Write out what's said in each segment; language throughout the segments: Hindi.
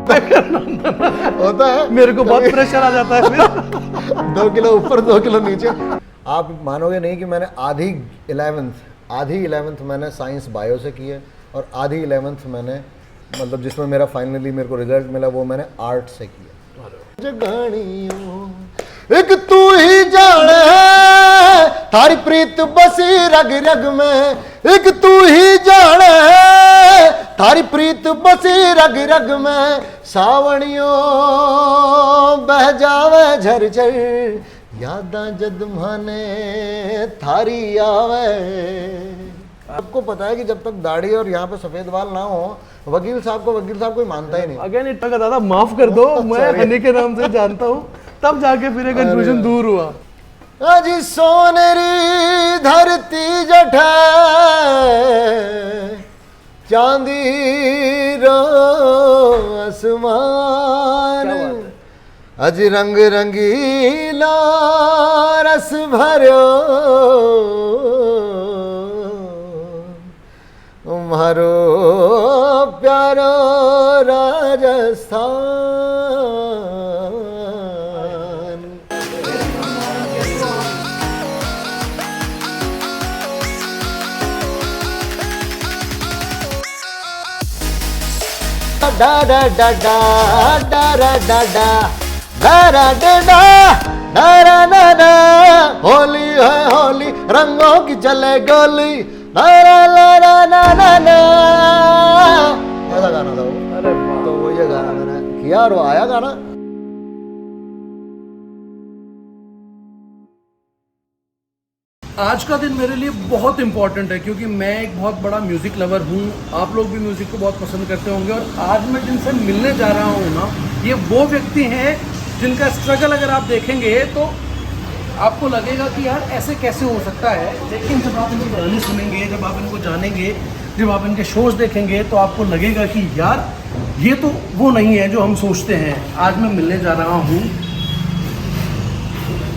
होता है, मेरे को बहुत प्रेशर आ जाता है फिर। 2 किलो ऊपर 2 किलो नीचे। आप मानोगे नहीं कि मैंने आधी 11th मैंने साइंस बायो से की है और आधी 11th मैंने मतलब जिसमें मेरा फाइनली मेरे को रिजल्ट मिला वो मैंने आर्ट से किया। एक तू ही जाने थारी प्रीत बसी रग रग में, एक तू ही जाने थारी प्रीत बसी रग रग में, सावणियों बह जावे झरझर यादां जद माने थारी आवे। आपको पता है कि जब तक दाढ़ी और यहाँ पे सफेद बाल ना हो वकील साहब को कोई मानता ही नहीं। अगेन इतना का दादा माफ कर दो, मैं हनी के नाम से जानता हूँ, तब जाके फिर कंफ्यूजन दूर हुआ। अजी सोनेरी धरती जठे चांदी रो आसमान, अज रंग रंगीला रस भरो मारो प्यारो राजस्थान। डा डा डा डा डा डा डा डा डा डा डा डा डा, होली है होली रंगों की चले गोली, ला ला ला ला ला ला। ऐसा गाना था वो। अरे वाह, तो वो ये गाना मैंने किया और वो आया गाना। आज का दिन मेरे लिए बहुत इंपॉर्टेंट है क्योंकि मैं एक बहुत बड़ा म्यूज़िक लवर हूँ। आप लोग भी म्यूज़िक को बहुत पसंद करते होंगे और आज मैं जिनसे मिलने जा रहा हूँ ना, ये वो व्यक्ति हैं जिनका स्ट्रगल अगर आप देखेंगे तो आपको लगेगा कि यार ऐसे कैसे हो सकता है, लेकिन जब आप इनके गाने सुनेंगे, जब आप इनको जानेंगे, जब आप इनके शोज देखेंगे तो आपको लगेगा कि यार ये तो वो नहीं है जो हम सोचते हैं। आज मैं मिलने जा रहा हूँ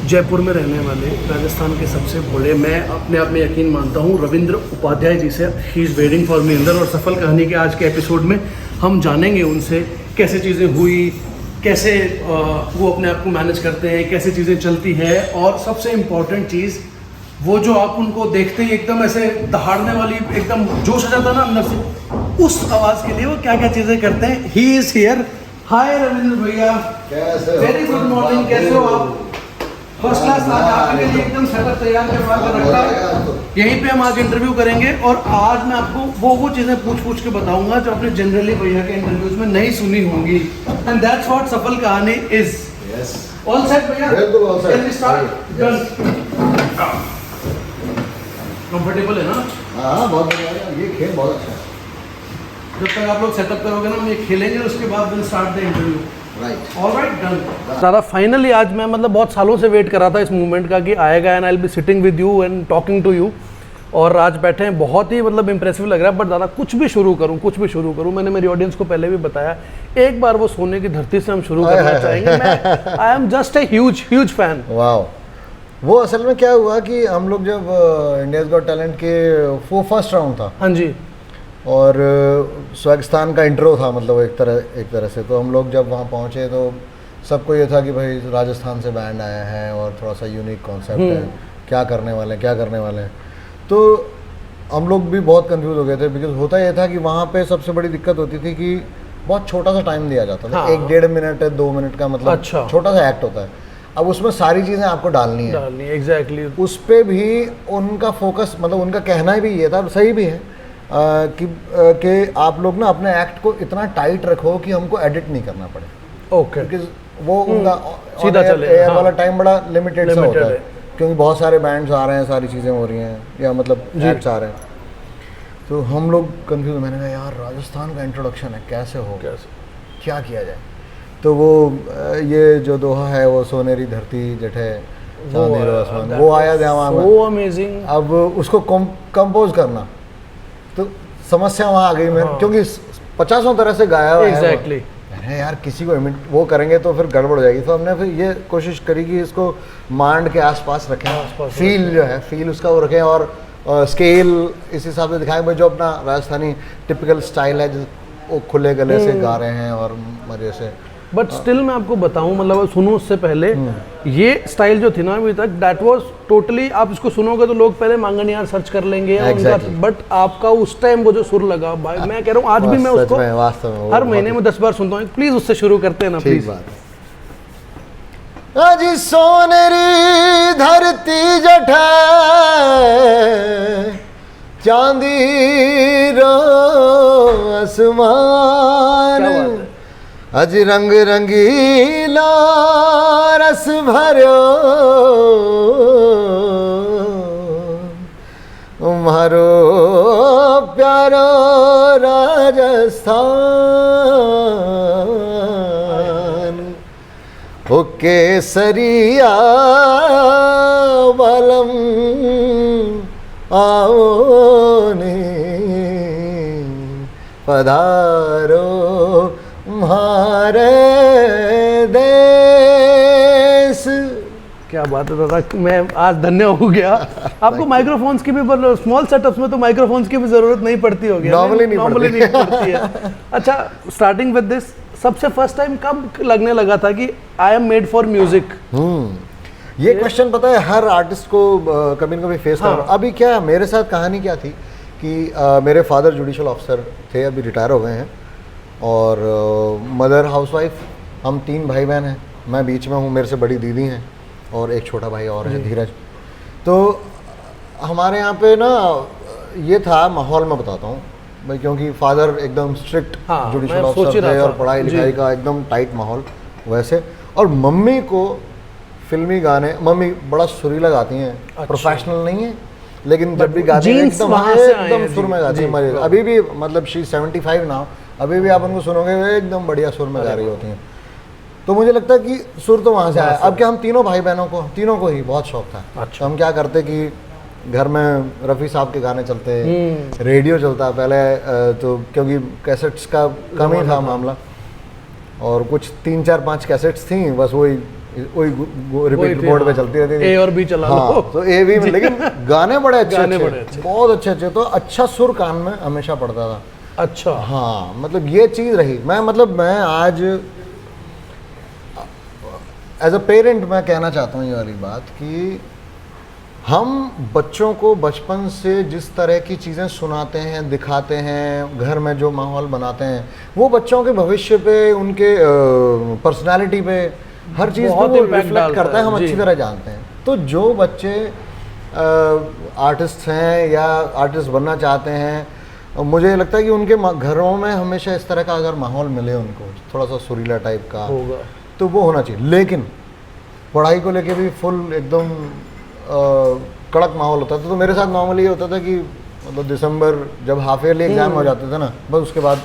जयपुर में रहने वाले राजस्थान के सबसे बड़े, मैं अपने आप में यकीन मानता हूँ, रविंद्र उपाध्याय जी से। He is waiting for me अंदर। और सफल कहानी के आज के एपिसोड में हम जानेंगे उनसे कैसे चीज़ें हुई, कैसे वो अपने आप को मैनेज करते हैं, कैसे चीज़ें चलती है, और सबसे इम्पॉर्टेंट चीज़ वो जो आप उनको देखते ही एकदम ऐसे दहाड़ने वाली एकदम जोश आ जाता है ना अंदर से, उस आवाज़ के लिए वो क्या क्या चीज़ें करते हैं। He is here. Hi Ravindra भैया, वेरी गुड मॉर्निंग, कैसे हो आप? First class. आज आपके लिए एकदम सेटअप तैयार करवा कर रखा है। यहीं पे हम आज इंटरव्यू करेंगे और आज मैं आपको वो चीज़ें पूछ के बताऊंगा जो आपने जनरली भैया के इंटरव्यूज में नहीं सुनी होंगी। एंड दैट्स व्हाट सफल कहानी इज। यस, ऑल सेट भैया? बिल्कुल all set. Can we start? Done. Comfortable है ना? हाँ बहुत बढ़िया है, ये खेल बहुत अच्छा है। जब तक आप लोग सेटअप करोगे ना, हम ये खेलेंगे, उसके बाद will start the interview. Right, alright, done. दादा फाइनली आज मैं मतलब बहुत सालों से वेट कर रहा था इस मूवमेंट का कि आएगा and I will be sitting with you and talking to you, और आज बैठे हैं। बहुत ही मतलब इंप्रेसिव लग रहा है। बट दादा कुछ भी शुरू करूं, मैंने मेरी ऑडियंस को पहले भी बताया, एक बार वो सोने की धरती से हम शुरू करना चाहेंगे। मैं I am just a huge fan. Wow. वो असल में क्या हुआ कि हम लोग जब इंडियाज गॉट टैलेंट के वो फर्स्ट राउंड था, हाँ जी, और स्वागस्तान का इंट्रो था, मतलब एक तरह से। तो हम लोग जब वहाँ पहुँचे तो सबको ये था कि भाई राजस्थान से बैंड आया है और थोड़ा सा यूनिक कॉन्सेप्ट है, क्या करने वाले हैं। तो हम लोग भी बहुत कंफ्यूज हो गए थे, बिकॉज होता ये था कि वहाँ पे सबसे बड़ी दिक्कत होती थी कि बहुत छोटा सा टाइम दिया जाता था। हाँ। 1-1.5 मिनट 2 मिनट का मतलब अच्छा। छोटा सा एक्ट होता है। अब उसमें सारी चीज़ें आपको डालनी है एग्जैक्टली। उस पर भी उनका फोकस, मतलब उनका कहना भी ये था, सही भी है, कि आप लोग ना अपने एक्ट को इतना टाइट रखो कि हमको एडिट नहीं करना पड़े। ओके। बिकॉज वो उनका सीधा चले एयर वाला टाइम बड़ा लिमिटेड सा होता है, क्योंकि बहुत सारे बैंड्स आ रहे हैं, सारी चीज़ें हो रही हैं, या मतलब एक्ट्स आ रहे हैं। तो हम लोग कंफ्यूज, मैंने कहा यार राजस्थान का इंट्रोडक्शन है, कैसे क्या किया जाए। तो वो ये जो दोहा है, वो सोनेरी धरती जठे चांदी रो आसमान, वो आया दिमाग में। वो अमेजिंग। अब उसको कंपोज करना, तो समस्या वहाँ आ गई मैं, क्योंकि 50 तरह से गाया हुआ है। एग्जैक्टली। मैंने यार किसी को वो करेंगे तो फिर गड़बड़ हो जाएगी। तो हमने फिर ये कोशिश करी कि इसको मांड के आसपास रखें, फील जो है, फील उसका वो रखें, और स्केल इस हिसाब से दिखाएं, जो अपना राजस्थानी टिपिकल स्टाइल है, वो खुले गले से गा रहे हैं और मजे से। बट स्टिल मैं आपको बताऊं, मतलब सुनूं उससे पहले, ये स्टाइल जो थी ना अभी तक, दैट वाज टोटली, आप इसको सुनोगे तो लोग पहले मांगन यार सर्च कर लेंगे Exactly. बट आपका उस टाइम वो जो सुर लगा भाई, मैं कह रहा हूँ आज भी मैं उसको वास्तव में हर महीने में 10 बार सुनता हूँ। प्लीज उससे शुरू करते हैं ना, ठीक प्लीज। बात है। आज सोनेरी धरती जठे चांदी रो आसमान, क्या बात है। अज रंग रंगीला रस भरो मारो प्यारो राजस्थान, हो केसरिया बलम आओ ने पधारो हमारे देश। क्या बात है दादा, मैं आज धन्य हो गया। आपको माइक्रोफोन्स की भी, स्मॉल सेटअप्स में तो माइक्रोफोन्स की भी जरूरत नहीं पड़ती होगी, Normally नहीं पड़ती है। अच्छा, स्टार्टिंग विद दिस, सबसे फर्स्ट टाइम कब लगने लगा था कि I am made for music? ये क्वेश्चन पता है हर आर्टिस्ट को कभी न कभी फेस हाँ। करना। अभी क्या मेरे साथ कहानी क्या थी कि मेरे फादर जुडिशल ऑफिसर थे, अभी रिटायर हो गए हैं, और मदर हाउसवाइफ। हम 3 भाई बहन हैं, मैं बीच में हूँ, मेरे से बड़ी दीदी हैं और एक छोटा भाई और है धीरज। तो हमारे यहाँ पे ना ये था माहौल, मैं बताता हूँ भाई, क्योंकि फादर एकदम स्ट्रिक्ट हाँ, जुडिशल मैं सोच ही ऑफिसर रहा थे था। और पढ़ाई लिखाई का एकदम टाइट माहौल वैसे, और मम्मी को फिल्मी गाने, मम्मी बड़ा सुरीला गाती हैं, प्रोफेशनल नहीं है लेकिन जब भी गाती हैं जीन्स एकदम वहाँ से आए एकदम हैं, सुर में गाती जी, हैं मजे। अभी भी मतलब शी 75 ना, अभी भी आप उनको सुनोगे वे एकदम बढ़िया सुर में गा रही होती हैं। तो मुझे लगता है कि सुर तो वहाँ से आया। अब क्या, हम तीनों भाई बहनों को, तीनों को ही बहुत शौक था। अच्छा। तो हम क्या करते कि घर में रफ़ी साहब के गाने चलते, रेडियो चलता पहले, तो क्योंकि कैसेट्स का कम ही था मामला, और कुछ 3 4 5 कैसेट्स थी, बस वही रिपीट बोर्ड पे चलती रहती थी। ए और बी चला लो। हाँ, तो ए भी में, लेकिन गाने बड़े अच्छे गाने अच्छे, बड़े अच्छे। बहुत अच्छे अच्छे। तो अच्छा सुर कान में हमेशा पड़ता था। अच्छा, हाँ, मतलब ये चीज़ रही। मैं आज एज अ पेरेंट मैं कहना चाहता हूँ ये वाली बात कि हम बच्चों को बचपन से जिस तरह की चीज़ें सुनाते हैं, दिखाते हैं, घर में जो माहौल बनाते हैं, वो बच्चों के भविष्य पे, उनके पर्सनालिटी पे, हर चीज़ पे बहुत वो impact रिफ्लेक्ट डालता करता है, हम है, अच्छी जी। तरह जानते हैं। तो जो बच्चे आर्टिस्ट हैं या आर्टिस्ट बनना चाहते हैं, मुझे लगता है कि उनके घरों में हमेशा इस तरह का अगर माहौल मिले उनको, थोड़ा सा सुरीला टाइप का होगा, तो वो होना चाहिए। लेकिन पढ़ाई को लेके भी फुल एकदम कड़क माहौल होता था। तो मेरे साथ नॉर्मली ये होता था कि मतलब दिसंबर जब हाफ ईयरली एग्जाम हो जाते थे ना, बस उसके बाद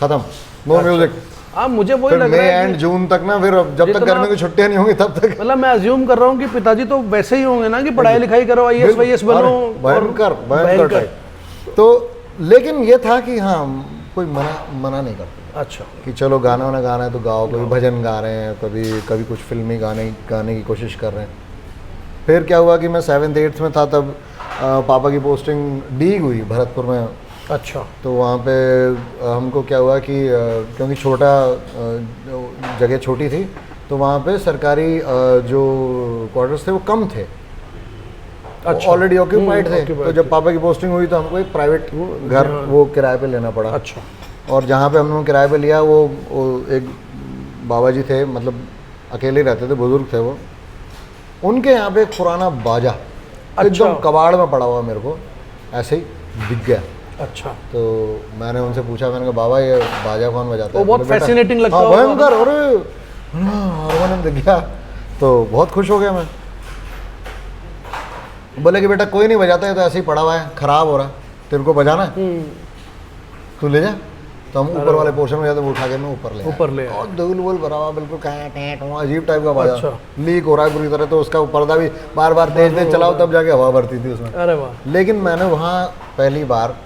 खत्म, नो म्यूजिक। हाँ, मुझे वही फिर लग मई रहा है एंड कि जून तक ना, फिर जब तक जितना- गर्मी की छुट्टियां नहीं होंगी तब तक मतलब मैं अज्यूम कर रहा हूँ कि पिताजी तो वैसे ही होंगे ना कि पढ़ाई लिखाई करो, IAS वाईएएस बनो, अरे, भयंकर भयंकर टाइप। तो लेकिन ये था कि हाँ, कोई मना नहीं करता अच्छा, कि चलो गाना वाना गाना है तो गाओ, कभी भजन गा रहे हैं, कभी कुछ फिल्मी गाने की कोशिश कर रहे हैं। फिर क्या हुआ कि मैं 7th 8th में था, तब पापा की पोस्टिंग डीग हुई भरतपुर में। अच्छा, तो वहाँ पे हमको क्या हुआ कि क्योंकि छोटा जगह छोटी थी, तो वहाँ पे सरकारी जो क्वार्टर्स थे वो कम थे, अच्छा, ऑलरेडी ऑक्यूपाइड थे। occupied तो जब पापा की पोस्टिंग हुई तो हमको एक प्राइवेट घर वो किराए पे लेना पड़ा। अच्छा, और जहाँ पे हमने किराए पे लिया, वो एक बाबा जी थे, मतलब अकेले रहते थे, बुजुर्ग थे वो। उनके यहाँ पे एक पुराना बाजा एकदम कबाड़ में पड़ा हुआ मेरे को ऐसे ही दिख गया। अच्छा, तो मैंने उनसे पूछा, मैंने कहा बाबा ये बाजा कौन बजाता है? वो बहुत बोले, "बेटा, fascinating लगता हाँ, होगा भयंकर, अरे हारमोनियम दिख गया।" तो बहुत खुश हो गया मैं। बोले कि बेटा कोई नहीं बजाता है, तो ऐसे ही पड़ा हुआ है, खराब हो रहा है, तेरे को बजाना है तू ले जा। तो हम ऊपर वाले पोर्शन में जाते, वो उठा के मैं ऊपर ले आया। और धूल वूल भरा हुआ, बिल्कुल अजीब टाइप का बाजा। अच्छा। लीक हो रहा है पूरी तरह, तो उसका पर्दा भी बार बार तेज चलाओ तब जाके हवा भरती थी उसमें। अरे वाह। लेकिन मैंने वहाँ पहली बार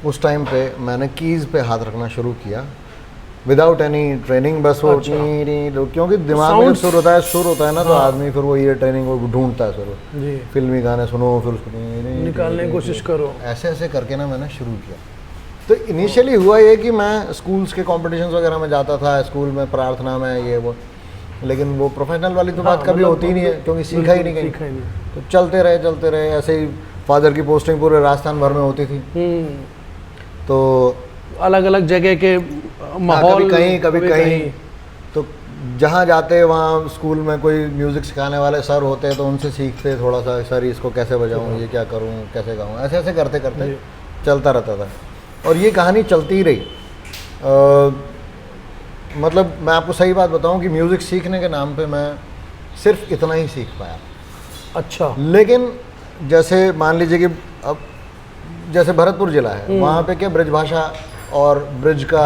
उस टाइम पे मैंने कीज़ पे हाथ रखना शुरू किया विदाउट एनी ट्रेनिंग, बस वो क्योंकि दिमाग में सुर होता है ना, तो आदमी फिर वो ये ट्रेनिंग वो ढूंढता है सुर। जी, फिल्मी गाने सुनो, फिर उसको निकालने की कोशिश करो। ऐसे ऐसे करके ना मैंने शुरू किया। तो इनिशियली हुआ ये कि मैं स्कूल्स के कॉम्पिटिशन्स वगैरह में जाता था, स्कूल में प्रार्थना में ये वो, लेकिन वो प्रोफेशनल वाली तो बात कभी होती ही नहीं है, क्योंकि सीखा ही नहीं कहीं। तो चलते रहे चलते रहे। ऐसे ही फादर की पोस्टिंग पूरे राजस्थान भर में होती थी, तो अलग अलग जगह के माहौल, कभी कहीं। तो जहाँ जाते वहाँ स्कूल में कोई म्यूज़िक सिखाने वाले सर होते तो उनसे सीखते थोड़ा सा, सर इसको कैसे बजाऊँ, ये क्या करूँ, कैसे गाऊँ, ऐसे ऐसे करते करते चलता रहता था। और ये कहानी चलती ही रही। मतलब मैं आपको सही बात बताऊँ कि म्यूज़िक सीखने के नाम पे मैं सिर्फ इतना ही सीख पाया। अच्छा। लेकिन जैसे मान लीजिए कि अब जैसे भरतपुर जिला है, वहाँ पे क्या ब्रजभाषा और ब्रिज का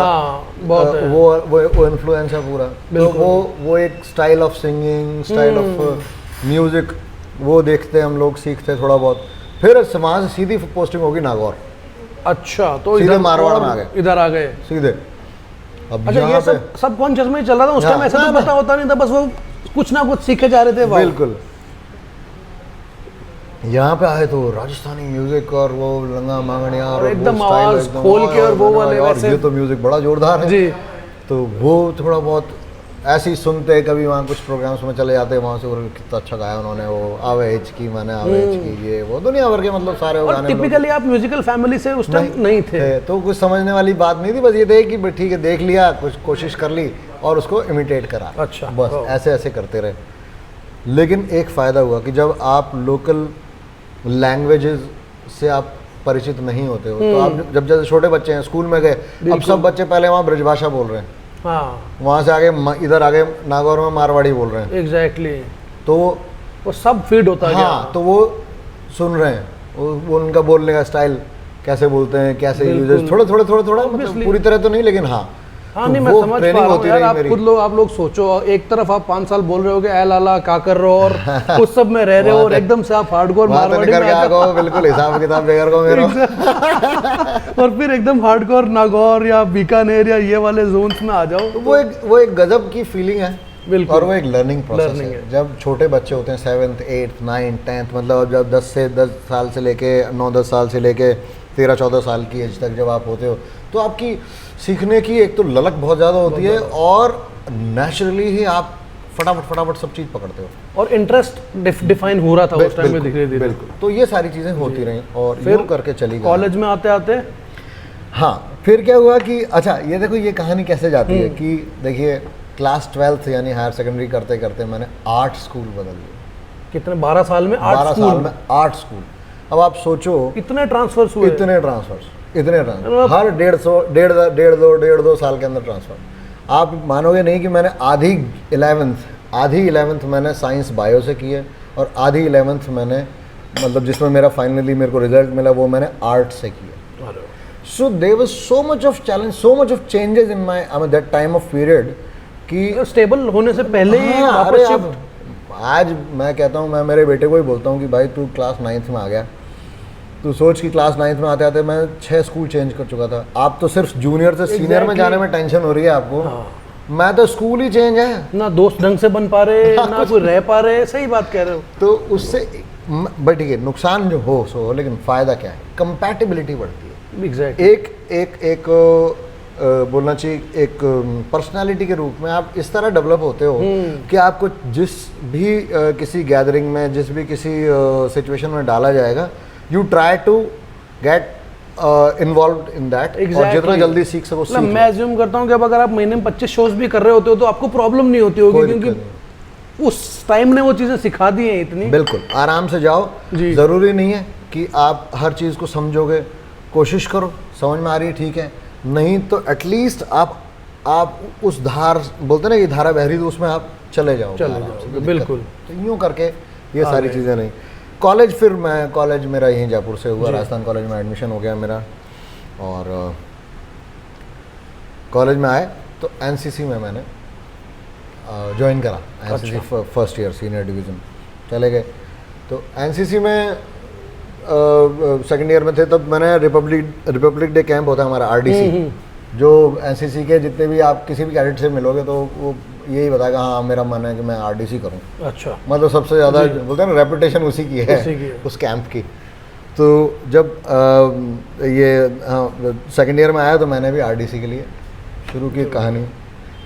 बहुत है। वो इन्फ्लुएंस है पूरा। तो वो एक style of singing, style of music वो देखते हम लोग, सीखते थोड़ा बहुत। फिर वहाँ से सीधी पोस्टिंग होगी नागौर। अच्छा, तो सीधे मारवाड़ में आ गए, इधर आ गए सीधे। अब अच्छा, ये सब कॉन्शियस में चल रहा था उस टाइम, ऐसा तो पता होता नहीं था, बस वो कुछ ना कुछ सीखे जा रहे थे। बिल्कुल। यहाँ पे आए तो राजस्थानी म्यूजिक और वो लंगा मांगड़िया और एकदम आवाज खोल के और वो वाले वैसे, ये तो म्यूजिक बड़ा जोरदार है जी। तो वो थोड़ा बहुत ऐसे ही सुनते, कभी वहाँ कुछ प्रोग्राम्स में चले जाते, वहाँ से कितना अच्छा गाया उन्होंने, वो आवे हिचकी मैंने आवे हिचकी, ये वो दुनिया भर के मतलब सारे वो गाने। टिपिकली आप म्यूजिकल फैमिली से उस टाइम नहीं थे, तो कुछ समझने वाली बात नहीं थी, बस ये थे कि ठीक है देख लिया, कुछ कोशिश कर ली और उसको इमिटेट करा। अच्छा, बस ऐसे ऐसे करते रहे। लेकिन एक फ़ायदा हुआ कि जब आप लोकल लैंग्वेजेस से आप परिचित नहीं होते हो, तो आप जब जैसे छोटे बच्चे हैं स्कूल में गए, अब सब बच्चे पहले वहाँ ब्रजभाषा बोल रहे हैं, वहाँ से आगे इधर आगे नागौर में मारवाड़ी बोल रहे हैं। एग्जैक्टली। तो वो सब फीड होता है। हाँ, तो वो सुन रहे हैं, वो उनका बोलने का स्टाइल कैसे बोलते हैं, कैसे यूजेस, थोड़ा मतलब पूरी तरह तो नहीं, लेकिन हाँ नहीं, मैं समझ पा रहा हूँ यार। आप खुद लोग, आप लोग सोचो, एक तरफ आप 5 साल बोल रहे हो कि ए लाला का कर रहे हो, और उस सब में रह रहे हो, और एकदम से आप हार्डकोर मारवाड़ी में आ गए, बिल्कुल हिसाब किताब बेगर को मेरा और फिर एकदम हार्डकोर नागौर या बीकानेर या ये वाले जोन्स में आ जाओ। तो वो एक गजब की फीलिंग है। बिल्कुल। और वो एक लर्निंग प्रोसेस है। जब छोटे बच्चे होते हैं 7th 8th 9th 10th, मतलब जब 10 साल से लेके 9-10 साल से लेके 13-14 साल की एज तक जब आप होते हो, तो आपकी सीखने की एक तो ललक बहुत ज़्यादा होती है, और नेचुरली ही आप फटाफट सब चीज़ पकड़ते हो, और इंटरेस्ट डिफाइन हो रहा था उस टाइम में धीरे-धीरे। बिल्कुल। तो ये सारी चीज़ें होती रहीं और यूँ करके चली गई। कॉलेज में आते हाँ, फिर क्या हुआ कि अच्छा ये देखो ये कहानी कैसे जाती है कि देखिए क्लास 12th यानी हायर सेकेंडरी करते करते मैंने 8 स्कूल बदल लिए। कितने? 12 साल में 8 स्कूल? 12 साल में 8 स्कूल। अब आप सोचो इतने ट्रांसफर्स हुए? इतने ट्रांसफर्स हर 1.5-2 साल के अंदर ट्रांसफर। आप मानोगे नहीं कि मैंने आधी 11th मैंने साइंस बायो से की है, और आधी 11th मैंने मतलब जिसमें मेरा फाइनली मेरे को रिजल्ट मिला वो मैंने आर्ट से किया। So there was so much of challenge, so much of changes in my that time of period कि स्टेबल होने से पहले ही वापस शिफ्ट। आज मैं कहता हूँ, मैं मेरे बेटे को ही बोलता हूँ कि भाई तू क्लास 9th में आ गया, तू सोच कि क्लास 9th में आते आते मैं 6 स्कूल चेंज कर चुका था। आप तो सिर्फ जूनियर से सीनियर में जाने में टेंशन हो रही है आपको। मैं तो स्कूल ही चेंज है, ना दोस्त ढंग से बन पा रहे, ना कोई रह पा रहे। सही बात कह रहे हो। तो उससे बट ठीक है, नुकसान जो हो सो हो, लेकिन फ़ायदा क्या है? कंपैटिबिलिटी बढ़ती है। एग्जैक्टली। एक बोलना चाहिए एक पर्सनालिटी के रूप में आप इस तरह डेवलप होते हो कि आपको जिस भी किसी गैदरिंग में, जिस भी किसी सिचुएशन में डाला जाएगा, you try to get involve in that, और जितना जल्दी सीख सको सीख। मैं अज्यूम करता हूँ कि अब अगर आप महीने में 25 शोज भी कर रहे होते हो तो आपको प्रॉब्लम नहीं होती होगी, क्योंकि उस टाइम ने वो चीज़ें सिखा दी हैं इतनी। बिल्कुल, आराम से जाओ। ज़रूरी नहीं है कि आप हर चीज़ को समझोगे, कोशिश करो, समझ में आ रही है ठीक है, नहीं तो एटलीस्ट आप उस धार बोलते ना कि धारा बह रही, तो उसमें आप चले जाओ। बिल्कुल। तो यूँ करके ये सारी चीज़ें नहीं। कॉलेज मेरा यहीं जयपुर से हुआ, राजस्थान कॉलेज में एडमिशन हो गया मेरा, और कॉलेज में आए तो एनसीसी में मैंने ज्वाइन करा। NCC first year senior division चले गए। तो एनसीसी में सेकेंड ईयर में थे तब मैंने रिपब्लिक डे कैंप होता है हमारा आरडीसी, जो एनसीसी के जितने भी आप किसी भी कैडेट से मिलोगे तो वो यही बताएगा हाँ मेरा मन है कि मैं आरडीसी करूं। अच्छा। मतलब सबसे ज़्यादा बोलते हैं ना रेपुटेशन उसी की है उस कैंप की। तो जब ये सेकेंड ईयर में आया तो मैंने भी आरडीसी के लिए शुरू की कहानी।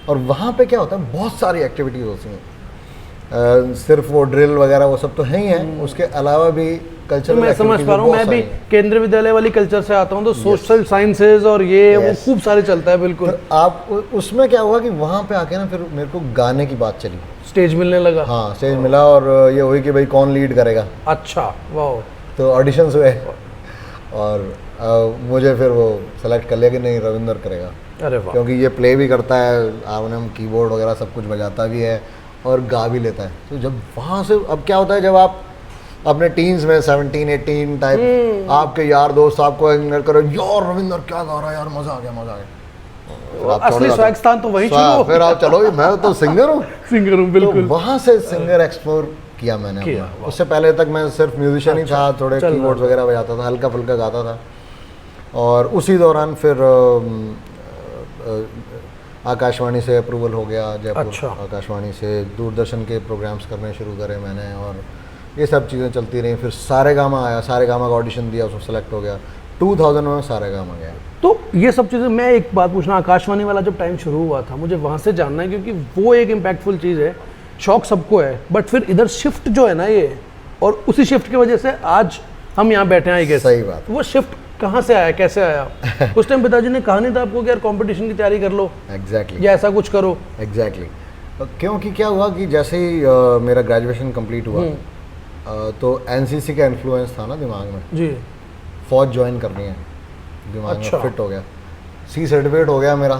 और वहाँ पे क्या होता है, बहुत सारी एक्टिविटीज़ होती हैं, सिर्फ वो ड्रिल वगैरह वो सब तो है ही है, उसके अलावा भी तो कल्चरल मैं समझ पा रहा हूँ, मैं भी केंद्रीय विद्यालय वाली कल्चर से आता हूँ, तो सोशल साइंसेज और ये वो खूब सारे चलता है। बिल्कुल। आप उसमें क्या हुआ कि वहाँ पे आके ना फिर मेरे को गाने की बात चली, स्टेज मिलने लगा। हाँ स्टेज मिला, और ये हुई कि भाई कौन लीड करेगा। अच्छा, वाह। तो ऑडिशंस हुए और मुझे फिर वो सेलेक्ट कर लिया कि नहीं रविंदर करेगा। अरे वाह। क्योंकि ये प्ले भी करता है, हारमोनियम कीबोर्ड वगैरह सब कुछ बजाता भी है और गा भी लेता है। तो जब वहाँ से अब क्या होता है, जब आप अपने टीन्स में 17-18 टाइप आपके यार दोस्त आपको इग्नोर करो, यार रविंदर क्या गा रहा है यार, मजा आ गया मजा आ गया। असली स्वैग स्थान तो वही शुरू। फिर आप चलो मैं तो सिंगर हूँ सिंगर हूँ, बिल्कुल। तो वहाँ से सिंगर एक्सप्लोर किया मैंने अपना। उससे पहले तक मैं सिर्फ म्यूजिशियन ही था, थोड़े कीबोर्ड्स वगैरह बजाता था, हल्का फुल्का गाता था। और उसी दौरान फिर आकाशवाणी से अप्रूवल हो गया जयपुर। अच्छा। आकाशवाणी से दूरदर्शन के प्रोग्राम्स करने शुरू करे मैंने, और ये सब चीज़ें चलती रहीं। फिर सारेगामा आया, सारेगामा का ऑडिशन दिया, उसमें सेलेक्ट हो गया। 2000 में सारेगामा गया। तो ये सब चीज़ें, मैं एक बात पूछना, आकाशवाणी वाला जब टाइम शुरू हुआ था, मुझे वहाँ से जानना है, क्योंकि वो एक इम्पैक्टफुल चीज़ है। शौक सबको है, बट फिर इधर शिफ्ट जो है ना ये, और उसी शिफ्ट की वजह से आज हम यहाँ बैठे हैं। आई गेस सही बात। वो शिफ्ट कहाँ से आया, कैसे आया? उस टाइम पिताजी ने कहा नहीं था आपको कि यार कंपटीशन की तैयारी कर लो, एग्जैक्टली, या ऐसा कुछ करो? एग्जैक्टली। क्योंकि क्या हुआ कि जैसे ही मेरा ग्रेजुएशन कंप्लीट हुआ तो एनसीसी का इन्फ्लुएंस था ना दिमाग में जी, फौज ज्वाइन करनी है, दिमाग अच्छा। में फिट हो गया, सी सर्टिफिकेट हो गया मेरा।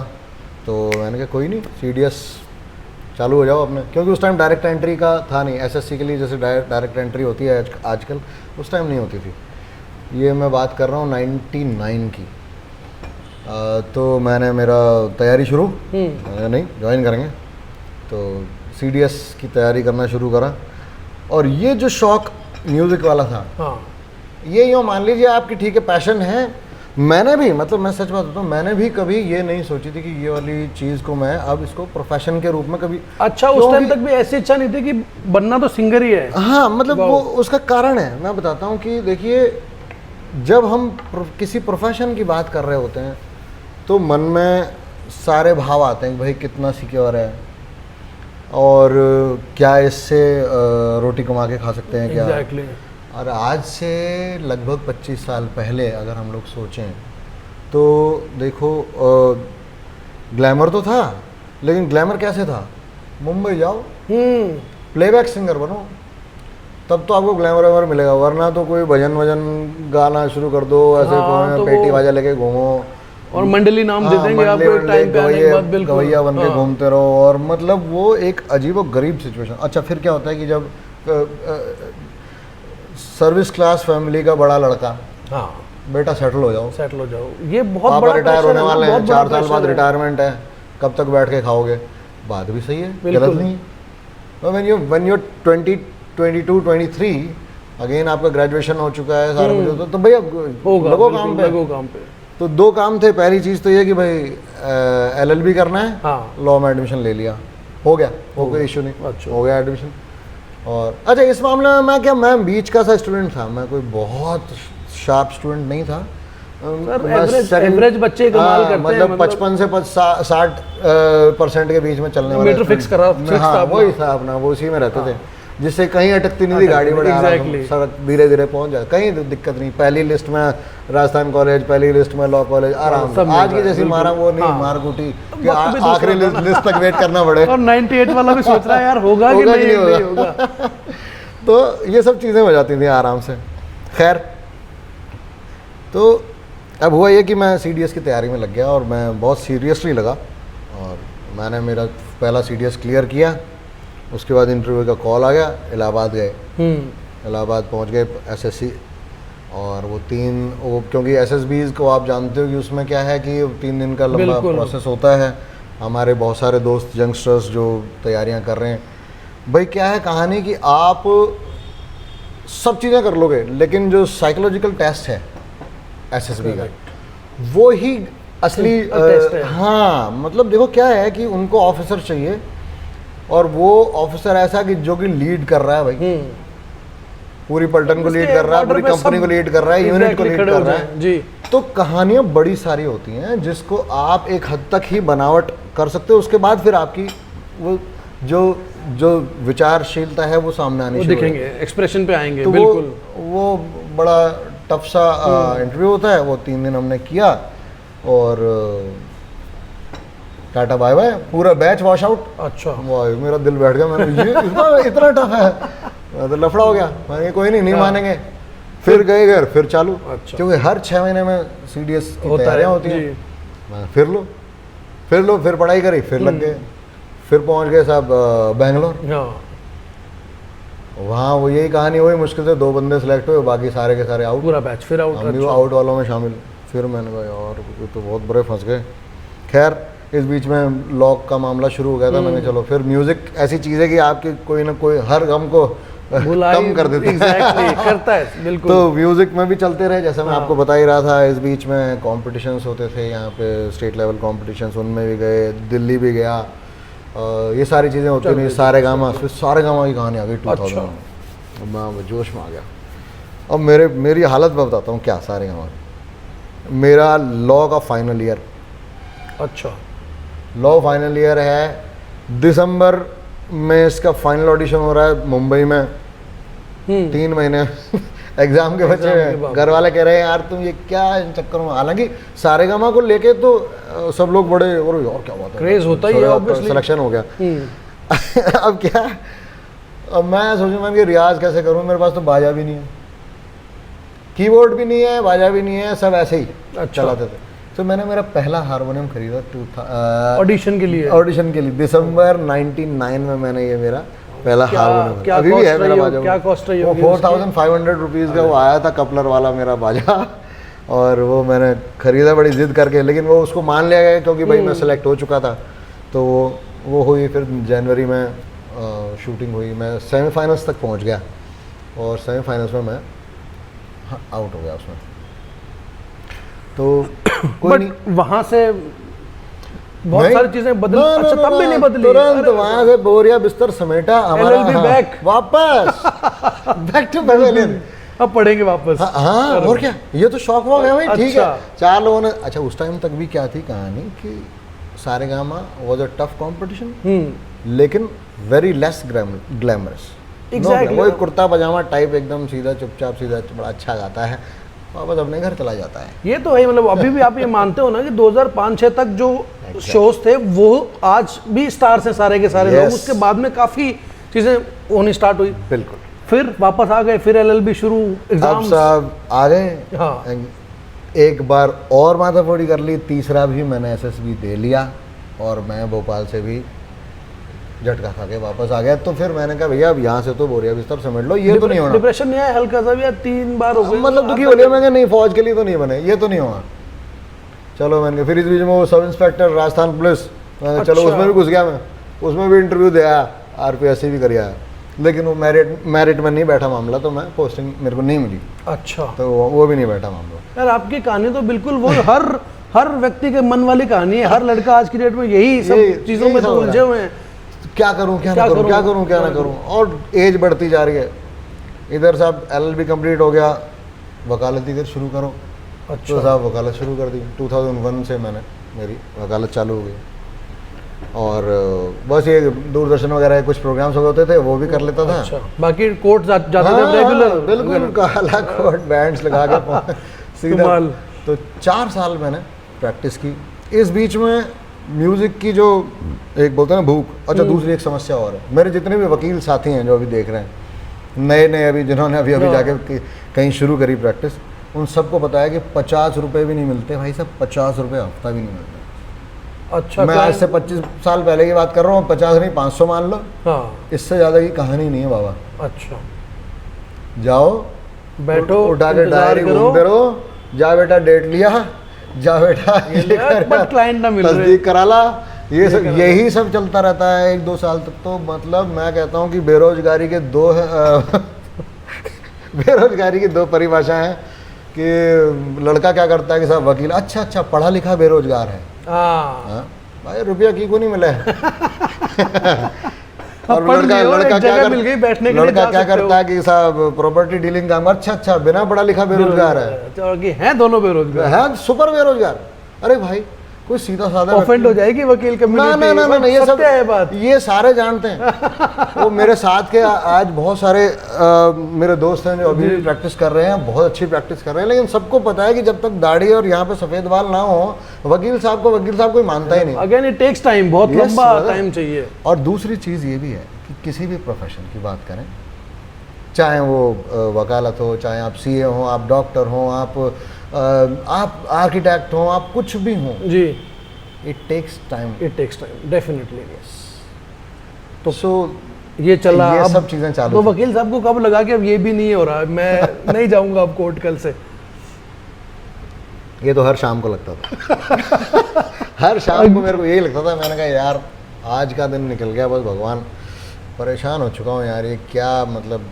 तो मैंने कहा कोई नहीं, सीडीएस चालू हो जाओ अपने, क्योंकि उस टाइम डायरेक्ट एंट्री का था नहीं, एसएससी के लिए जैसे डायरेक्ट एंट्री होती है आजकल, उस टाइम नहीं होती थी। ये मैं बात कर रहा हूँ 99 की। तो मैंने मेरा तैयारी शुरू, नहीं ज्वाइन करेंगे, तो सीडीएस की तैयारी करना शुरू करा। और ये जो शौक म्यूज़िक वाला था, हाँ, ये यूँ मान लीजिए आपकी, ठीक है पैशन है। मैंने भी, मतलब मैं सच बात बताऊँ, मैंने भी कभी ये नहीं सोची थी कि ये वाली चीज़ को मैं अब इसको प्रोफेशन के रूप में कभी। अच्छा, उस टाइम तक भी ऐसी इच्छा नहीं थी कि बनना तो सिंगर ही है? हाँ, मतलब वो उसका कारण है, मैं बताता हूँ कि देखिए, जब हम किसी प्रोफेशन की बात कर रहे होते हैं तो मन में सारे भाव आते हैं कि भाई कितना सिक्योर है, और क्या इससे रोटी कमा के खा सकते हैं क्या। Exactly. और आज से लगभग 25 साल पहले अगर हम लोग सोचें तो देखो, ग्लैमर तो था, लेकिन ग्लैमर कैसे था, मुंबई जाओ प्लेबैक सिंगर बनो, तब तो आपको ग्लैमर वैमर मिलेगा। वरना तो कोई भजन वजन गाना शुरू कर दो, ऐसे हाँ, तो पेटी बाजा लेके घूमो, और मंडली नाम दे देंगे आपको टाइम पे आने के बाद, बिल्कुल गवैया बन के घूमते रहो, और मतलब वो एक अजीब और गरीब सिचुएशन। अच्छा, फिर क्या होता है कि जब सर्विस क्लास फैमिली का बड़ा लड़का, हाँ, बेटा सेटल हो जाओ, सेटल हो जाओ, ये बहुत पापा बड़ा रिटायर होने वाले हैं, बहुत 4 बड़ा साल बाद pressure है। रिटायरमेंट है, कब तक बैठ के खाओगे। बात भी सही है, बिल्कुल। गलत नहीं है। when you're 20, 22, 23, अगेन आपका ग्रेजुएशन हो चुका है सारा कुछ, तो भैया लगो काम पे। लगो काम पे। तो 2 काम थे, पहली चीज़ तो ये कि भाई LLB करना है, हाँ, लॉ में एडमिशन ले लिया, हो गया, वो कोई इशू नहीं, अच्छा। हो गया एडमिशन। और अच्छा, इस मामले में मैं बीच का सा स्टूडेंट था, मैं कोई बहुत शार्प स्टूडेंट नहीं था। एवरेज बच्चे कमाल करते हैं, मतलब 55 से 60% के बीच में चलने वाले मीटर फिक्स करा, हाँ, वही था अपना, वो उसी में रहते थे, जिससे कहीं अटकती नहीं थी गाड़ी, बड़ा सड़क धीरे धीरे पहुंच जाए, कहीं दिक्कत नहीं। पहली लिस्ट में राजस्थान कॉलेज, पहली लिस्ट में लॉ कॉलेज, आराम से। आज की जैसी मारा वो नहीं, मार कुटी कि आखिरी लिस्ट तक वेट करना पड़े। और 98 वाला भी सोच रहा है यार होगा कि नहीं होगा। तो ये सब चीज़ें हो जाती थी आराम से। खैर, तो अब हुआ ये कि मैं सीडीएस की तैयारी में लग गया, और मैं बहुत सीरियसली लगा, और मैंने मेरा पहला सीडीएस क्लियर किया। उसके बाद इंटरव्यू का कॉल आ गया, इलाहाबाद गए, इलाहाबाद पहुंच गए एसएससी। और वो क्योंकि एसएसबीज को आप जानते हो कि उसमें क्या है कि 3 दिन का लंबा प्रोसेस होता है। हमारे बहुत सारे दोस्त यंगस्टर्स जो तैयारियां कर रहे हैं, भाई क्या है कहानी कि आप सब चीज़ें कर लोगे, लेकिन जो साइकोलॉजिकल टेस्ट है एसएसबी का, वो ही असली टेस्ट है। हाँ, मतलब देखो क्या है कि उनको ऑफिसर चाहिए, और वो ऑफिसर ऐसा कि जो कि लीड कर रहा है भाई, पूरी पलटन को लीड कर रहा है, पूरी कंपनी को लीड कर रहा है, यूनिट को लीड कर रहा है जी। तो कहानियां बड़ी सारी होती हैं जिसको आप एक हद तक ही बनावट कर सकते हो, उसके बाद फिर आपकी वो जो विचारशीलता है वो सामने आनी शुरू दिखेंगे, एक्सप्रेशन पे आएंगे। तो बिल्कुल वो बड़ा टफ सा इंटरव्यू होता है, वो 3 दिन हमने किया और टाटा बाय बाय, पूरा बैच वॉश आउट। अच्छा, वाह मेरा दिल बैठ गया, मैंने ये इतना टफ है, तो लफड़ा हो गया। मैंने कोई नहीं मानेंगे, फिर गए घर, फिर चालू। अच्छा। क्योंकि हर 6 महीने में CDS की तैयारियां होती हैं। मैं फिर लो, फिर पढ़ाई करी, फिर लग गए, फिर पहुंच गए साहब बेंगलोर। वहाँ वो यही कहानी हुई, मुश्किल से 2 बंदे सेलेक्ट हुए, बाकी सारे के सारे आउट, पूरा बैच फिर आउट। हम भी वो आउट वालों में शामिल। फिर मैंने कहा यार ये तो बहुत बुरे फंस गए। खैर इस बीच में लॉक का मामला शुरू हो गया था। मैंने चलो फिर म्यूजिक ऐसी चीज़ है कि आपके कोई ना कोई हर गम को कम कर देती है। करता है बिल्कुल। तो म्यूजिक में भी चलते रहे, जैसे मैं आपको बता ही रहा था। इस बीच में कॉम्पिटिशन्स होते थे यहाँ पे, स्टेट लेवल कॉम्पिटिशन्स, उनमें भी गए, दिल्ली भी गया। ये सारी चीज़ें होती रही। सारे गामा की कहानी आ गई 2000 में, मैं जोश में आ गया। अब मेरी हालत मैं बताता हूँ क्या। सारे गामा मेरा लॉ का फाइनल ईयर, अच्छा लॉ फाइनल ईयर है, दिसंबर में इसका फाइनल ऑडिशन हो रहा है मुंबई में। 3 महीने एग्जाम के बच्चे हैं, घर वाले कह रहे हैं यार तुम ये क्या इन चक्करों में। हालांकि सारेगामा को लेके तो सब लोग बड़े और क्या बात है, क्रेज होता ही है, ऑब्वियसली सिलेक्शन हो गया। अब क्या, अब मैं सोचूं मैं कि रियाज कैसे करूं, मेरे पास तो बाजा भी नहीं है, कीबोर्ड भी नहीं है, बाजा भी नहीं है, सब ऐसे ही चलाते थे। तो मैंने मेरा पहला हारमोनियम खरीदा ऑडिशन के लिए दिसंबर 99 में मैंने ये मेरा पहला हारमोनियम, अभी भी है मेरा बाजा। क्या कॉस्ट रही वो 4500 रुपीज़ का वो आया था, कपलर वाला मेरा बाजा, और वो मैंने खरीदा बड़ी जिद करके, लेकिन वो उसको मान लिया गया क्योंकि भाई मैं सेलेक्ट हो चुका था। तो वो हुई, फिर जनवरी में शूटिंग हुई, मैं सेमीफाइनल्स तक पहुंच गया और सेमीफाइनल्स में मैं आउट हो गया उसमें। तो कोई नहीं, वहां से बहुत सारी चीजें बदल। अच्छा तब भी नहीं बदली, तुरंत वहां से बोरिया बिस्तर समेटा, हमारा बैक वापस बैक टू पवेलियन। अब पढ़ेंगे वापस। हाँ और क्या, ये तो शौक हुआ गया भाई। ठीक है, 4 लोगों ने। अच्छा उस टाइम तक भी क्या थी कहानी कि Saregama was a tough competition, लेकिन वेरी लेस ग्लैमरस। वही कुर्ता पजामा टाइप, एकदम सीधा चुपचाप, सीधा बड़ा अच्छा गाता है, वापस अपने घर चला जाता है। ये तो है, मतलब अभी भी आप ये मानते हो ना कि 2005-06 तक जो शोज थे वो आज भी स्टार्स हैं सारे के सारे लोग। उसके बाद में काफी चीजें होनी स्टार्ट हुई। बिल्कुल, फिर वापस आ गए, फिर LLB शुरू, एग्जाम सब आ गए। हाँ। एक बार और माथाफोड़ी कर ली, तीसरा भी मैंने SSB दे लिया और मैं भोपाल से भी झटका खा के वापस आ गया। तो फिर मैंने कहा भैया अब यहाँ से तो बोरिया बिस्तर समझ लो, ये तो नहीं होना। डिप्रेशन नहीं आया हल्का सा भी, या 3 बार हो गया मतलब दुखी हो गया। मैं नहीं, फौज के लिए तो नहीं बने, ये तो नहीं होगा। चलो मैंने, फिर इस बीच में वो सब इंस्पेक्टर राजस्थान पुलिस, चलो उसमें भी घुस गया मैं, उसमें भी इंटरव्यू दिया, RPSC भी कर आया, लेकिन वो मेरिट में नहीं बैठा मामला, तो मैं पोस्टिंग मेरे को नहीं मिली। अच्छा, तो वो भी नहीं बैठा मामला। यार आपकी कहानी तो बिल्कुल वो हर व्यक्ति के मन वाली कहानी है। हर लड़का आज की डेट में यही सब चीजों में तो उलझे हुए हैं। क्या करूं क्या ना करूं, और एज बढ़ती जा रही है। इधर साहब LLB कंप्लीट हो गया, वकालत इधर शुरू करो। अच्छा। तो साहब वकालत शुरू कर दी। 2001 से मैंने मेरी वकालत चालू हो गई, और बस ये दूरदर्शन वगैरह कुछ प्रोग्राम्स होते थे वो भी कर लेता था। अच्छा। बाकी कोर्ट जाते थे रेगुलर? बिल्कुल, काला कोट बैंड्स लगा के सीधा। तो 4 साल मैंने प्रैक्टिस की। इस बीच में म्यूज़िक की जो एक बोलते हैं ना भूख। अच्छा, दूसरी एक समस्या और है, मेरे जितने भी वकील साथी हैं जो अभी देख रहे हैं, नए अभी जिन्होंने अभी जाके कहीं शुरू करी प्रैक्टिस, उन सबको पता है कि 50 रुपये भी नहीं मिलते भाई साहब, 50 रुपये हफ्ता भी नहीं मिलता। अच्छा, मैं आज से 25 साल पहले की बात कर रहा हूँ, 50 नहीं 500 मान लो। हाँ। इससे ज़्यादा की कहानी नहीं है बाबा। अच्छा, जाओ बैठो, उठा के डायरी घूमते रहो, जा बेटा डेट लिया, जा बेटा क्लाइंट ना मिल रहे, तस्दीक करा ला, ये सब यही सब चलता रहता है 1-2 साल तक। तो मतलब मैं कहता हूँ कि बेरोजगारी की दो परिभाषाएं हैं कि लड़का क्या करता है कि साहब वकील, अच्छा पढ़ा लिखा बेरोजगार है। हाँ भाई, रुपया की को नहीं मिला है। और पढ़ लिए और एक जगह मिल गई बैठने के लिए, लड़का जा क्या सकते हो। करता है कि साहब प्रॉपर्टी डीलिंग काम, अच्छा बिना पढ़ा लिखा बेरोजगार है, अच्छा, कि हैं दोनों बेरोजगार, है सुपर बेरोजगार। अरे भाई कोई सीधा साधा ऑफेंड हो जाएगी वकील ना कम्युनिटी। ना ना ना, ये सब सत्य है बात। ये सारे जानते हैं। वो मेरे साथ के आज बहुत सारे मेरे दोस्त हैं जो अभी भी प्रैक्टिस कर रहे हैं, बहुत अच्छी प्रैक्टिस कर रहे हैं, लेकिन सबको पता है कि जब तक दाढ़ी और यहाँ पे सफेद बाल ना हो, वकील साहब कोई मानता ही नहीं। अगेन इट टेक्स टाइम, बहुत Yes, लंबा brother. टाइम चाहिए। और दूसरी चीज़ ये भी है कि किसी भी प्रोफेशन की बात करें, चाहे वो वकालत हो, चाहे आप सीए हो, आप डॉक्टर हो, आप आर्किटेक्ट हो, आप कुछ भी हो, जी, it takes time. It takes time definitely. तो सो ये चला, ये अब सब चीज़ें चालू तो थी। वकील साहब को कब लगा कि अब ये भी नहीं हो रहा, मैं नहीं जाऊंगा अब कोर्ट कल से? ये तो हर शाम को लगता था। हर शाम को मेरे को यही लगता था, मैंने कहा यार आज का दिन निकल गया, बस भगवान, परेशान हो चुका हूँ यार, ये क्या मतलब।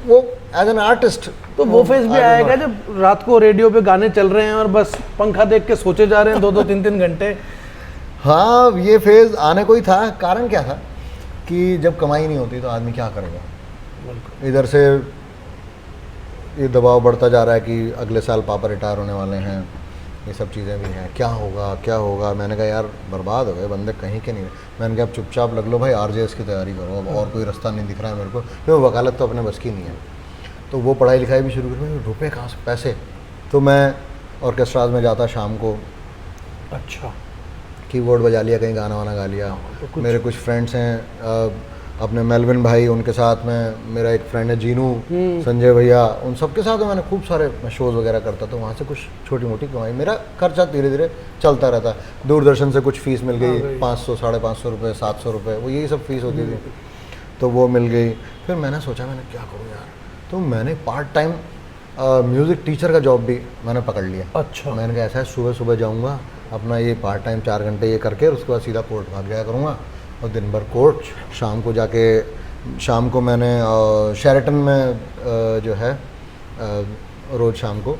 वो एज एन आर्टिस्ट तो वो फेज भी आएगा जब रात को रेडियो पे गाने चल रहे हैं और बस पंखा देख के सोचे जा रहे हैं 2-2 3-3 घंटे। हाँ, ये फेज आने को ही था। कारण क्या था कि जब कमाई नहीं होती तो आदमी क्या करेगा। इधर से ये दबाव बढ़ता जा रहा है कि अगले साल पापा रिटायर होने वाले हैं, ये सब चीज़ें भी हैं, क्या होगा। मैंने कहा यार बर्बाद हो गए बंदे, कहीं के नहीं। मैंने कहा अब चुपचाप लग लो भाई, आरजेएस की तैयारी करो, अब और कोई रास्ता नहीं दिख रहा है मेरे को, क्योंकि वकालत तो अपने बस की नहीं है। तो वो पढ़ाई लिखाई भी शुरू करी, रुपए कहाँ से, पैसे। तो मैं ऑर्केस्ट्राज में जाता शाम को, अच्छा, कीबोर्ड बजा लिया, कहीं गाना वाना गा लिया। तो मेरे कुछ फ्रेंड्स हैं अपने मेलविन भाई, उनके साथ में मेरा एक फ्रेंड है जीनू, संजय भैया, उन सबके साथ मैंने खूब सारे शोज़ वगैरह करता, तो वहाँ से कुछ छोटी मोटी कमाई, मेरा खर्चा धीरे धीरे चलता रहता। दूरदर्शन से कुछ फ़ीस मिल गई, 500 550 रुपये, 700 रुपये, वो यही सब फीस होती थी, तो वो मिल गई। फिर मैंने सोचा मैंने क्या करूँ यार, तो मैंने पार्ट टाइम म्यूज़िक टीचर का जॉब भी मैंने पकड़ लिया। अच्छा, मैंने कहा ऐसा है, सुबह सुबह जाऊँगा अपना ये पार्ट टाइम 4 घंटे ये करके, उसके बाद सीधा कोर्ट भाग जाया करूँगा, और दिन भर कोर्ट, शाम को जाके, शाम को मैंने शेरेटन में जो है रोज़ शाम को,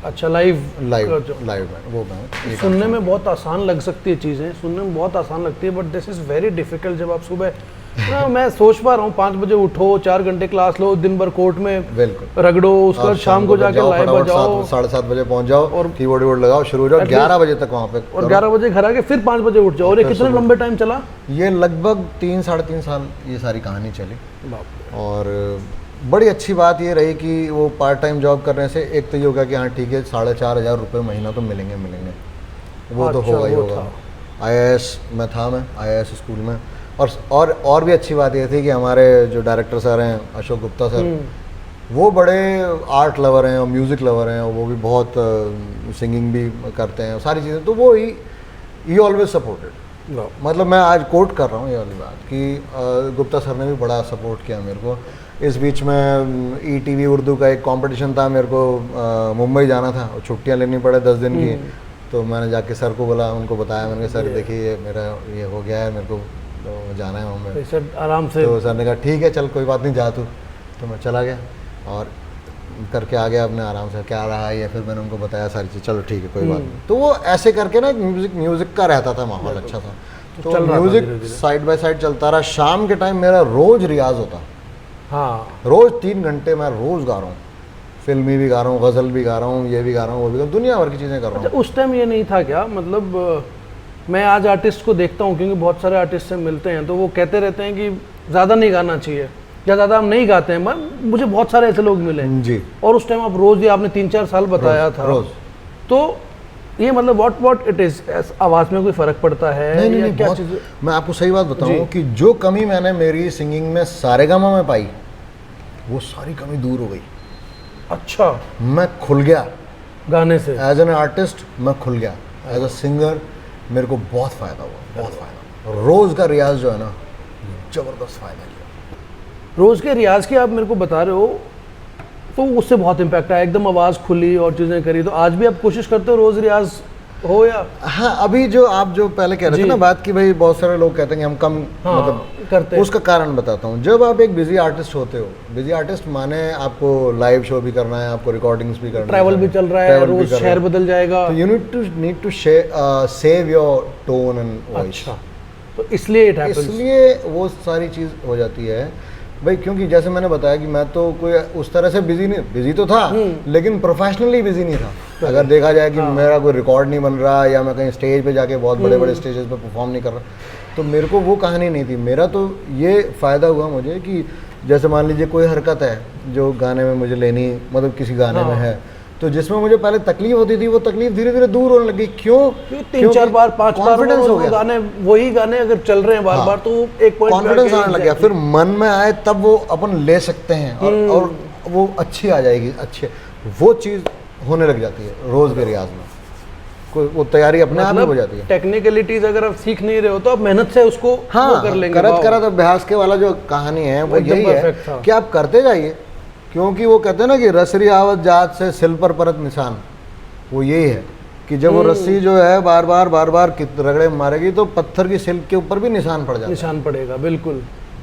अच्छा, लाइव में वो मैं सुनने में बहुत आसान लग सकती है, चीज़ें सुनने में बहुत आसान लगती है, but this is very difficult. जब आप सुबह ना, मैं सोच पा रहा हूँ 5 बजे उठो, 4 घंटे क्लास लो, दिन भर कोर्ट में बिल्कुल रगड़ो, उसके बाद शाम को जाके लाइव बजाओ, 7:30 बजे पहुँच जाओ और कीबोर्ड लगाओ, शुरू हो जाओ 11 बजे तक वहाँ पे, और 11 बजे घर आके फिर 5 बजे उठ जाओ। और ये कितने लंबे टाइम चला? ये लगभग 3-3.5 साल ये सारी कहानी चली। और बड़ी अच्छी बात ये रही कि वो पार्ट टाइम जॉब करने से एक तो ये होगा कि हाँ ठीक है, 4,500 रुपये महीना तो मिलेंगे, वो तो होगा ही होगा। IAS में था, मैं IAS स्कूल में। और भी अच्छी बात ये थी कि हमारे जो डायरेक्टर सर हैं, अशोक गुप्ता सर, वो बड़े आर्ट लवर हैं और म्यूज़िक लवर हैं, और वो भी बहुत सिंगिंग भी करते हैं, सारी चीज़ें। तो वो ही ऑलवेज सपोर्टेड। मतलब मैं आज कोट कर रहा हूँ ये वाली बात कि गुप्ता सर ने भी बड़ा सपोर्ट किया मेरे को। इस बीच में ETV उर्दू का एक कंपटीशन था, मेरे को मुंबई जाना था और छुट्टियाँ लेनी पड़े 10 दिन की। तो मैंने जाके सर को बोला, उनको बताया, मैंने कहा सर देखिए मेरा ये हो गया है, मेरे को तो जाना है मुंबई। सर आराम से, तो सर ने कहा ठीक है चल कोई बात नहीं, जा तू। तो मैं चला गया और करके आ गया अपने आराम से, क्या रहा है, फिर मैंने उनको बताया सारी चीज़, चलो ठीक है कोई बात नहीं। तो वो ऐसे करके ना म्यूज़िक का रहता था माहौल, अच्छा था। तो म्यूज़िक साइड बाय साइड चलता रहा। शाम के टाइम मेरा रोज़ रियाज होता, हाँ, रोज़ 3 घंटे मैं रोज़ गा रहा हूँ, फिल्मी भी गा रहा हूँ, गज़ल भी गा रहा हूँ, ये भी गा रहा हूँ, वो भी गा रहा हूँ, दुनिया भर की चीज़ें कर रहा हूँ। अच्छा, उस टाइम ये नहीं था क्या, मतलब मैं आज आर्टिस्ट को देखता हूँ, क्योंकि बहुत सारे आर्टिस्ट से मिलते हैं, तो वो कहते रहते हैं कि ज़्यादा नहीं गाना चाहिए या ज़्यादा हम नहीं गाते हैं। मुझे बहुत सारे ऐसे लोग मिले जी। और उस टाइम आप रोज़, ये आपने 3-4 साल बताया था रोज़। तो ये मतलब व्हाट इट इज़, आवाज़ में कोई फ़र्क पड़ता है? नहीं, क्या बहुत, चीज़? मैं आपको सही बात बताऊँ कि जो कमी मैंने मेरी सिंगिंग में सारेगामा में पाई, वो सारी कमी दूर हो गई। अच्छा, मैं खुल गया गाने से, एज एन आर्टिस्ट मैं खुल गया, एज अ सिंगर मेरे को बहुत फ़ायदा हुआ, बहुत फ़ायदा। रोज़ का रियाज जो है ना, ज़बरदस्त फ़ायदा किया। रोज़ के रियाज की आप मेरे को बता रहे हो, तो उससे बहुत इम्पैक्ट आया, एकदम आवाज़ खुली और चीज़ें करी। तो आज भी आप कोशिश करते हो रोज़ रियाज हो या? हाँ, अभी जो आप जो पहले कह रहे थे ना बात की, भाई बहुत सारे लोग कहते हैं कि हम कम मतलब करते हैं। उसका कारण बताता हूँ। जब आप एक बिजी आर्टिस्ट होते हो, बिजी आर्टिस्ट माने आपको लाइव शो भी करना है, आपको रिकॉर्डिंग्स भी करना है, ट्रैवल भी चल रहा है, रोज शहर बदल जाएगा, तो you need to save your tone and voice. अच्छा, तो इसलिए इट हैपेंस। इसलिए वो सारी चीज़ हो जाती है भाई, क्योंकि जैसे मैंने बताया कि मैं तो कोई उस तरह से बिजी तो था, लेकिन प्रोफेशनली बिजी नहीं था। अगर देखा जाए कि मेरा कोई रिकॉर्ड नहीं बन रहा या मैं कहीं स्टेज पे जाके बहुत बड़े बड़े स्टेजेस पे परफॉर्म नहीं कर रहा, तो मेरे को वो कहानी नहीं थी। मेरा तो ये फ़ायदा हुआ मुझे कि जैसे मान लीजिए कोई हरकत है जो गाने में मुझे लेनी, मतलब किसी गाने में है, तो जिसमें मुझे पहले तकलीफ होती थी वो तकलीफ धीरे धीरे दूर होने लगी। क्यों? 3-4 बार 5 बार कॉन्फिडेंस हो गया, गाने, वही गाने अगर चल रहे हैं बार बार तो एक पॉइंट कॉन्फिडेंस आने लग गया। फिर मन में आए तब वो अपन ले सकते हैं और वो अच्छी आ जाएगी, अच्छी वो चीज़ होने लग जाती है रोज़ के रियाज में। कोई वो तैयारी अपने आप ही हो जाती है। टेक्निकलिटीज अगर आप सीख नहीं रहे हो तो आप मेहनत से उसको वो कर लेंगे। करत अभ्यास के वाला जो कहानी है वो यही है कि आप करते जाइए, क्योंकि वो कहते हैं ना कि रसरी आवत जात से सिल पर परत निशान, वो यही है कि जब वो रस्सी जो है बार बार रगड़े मारेगी तो पत्थर की सिल के ऊपर भी निशान पड़ जाता है। निशान पड़ेगा, बिल्कुल।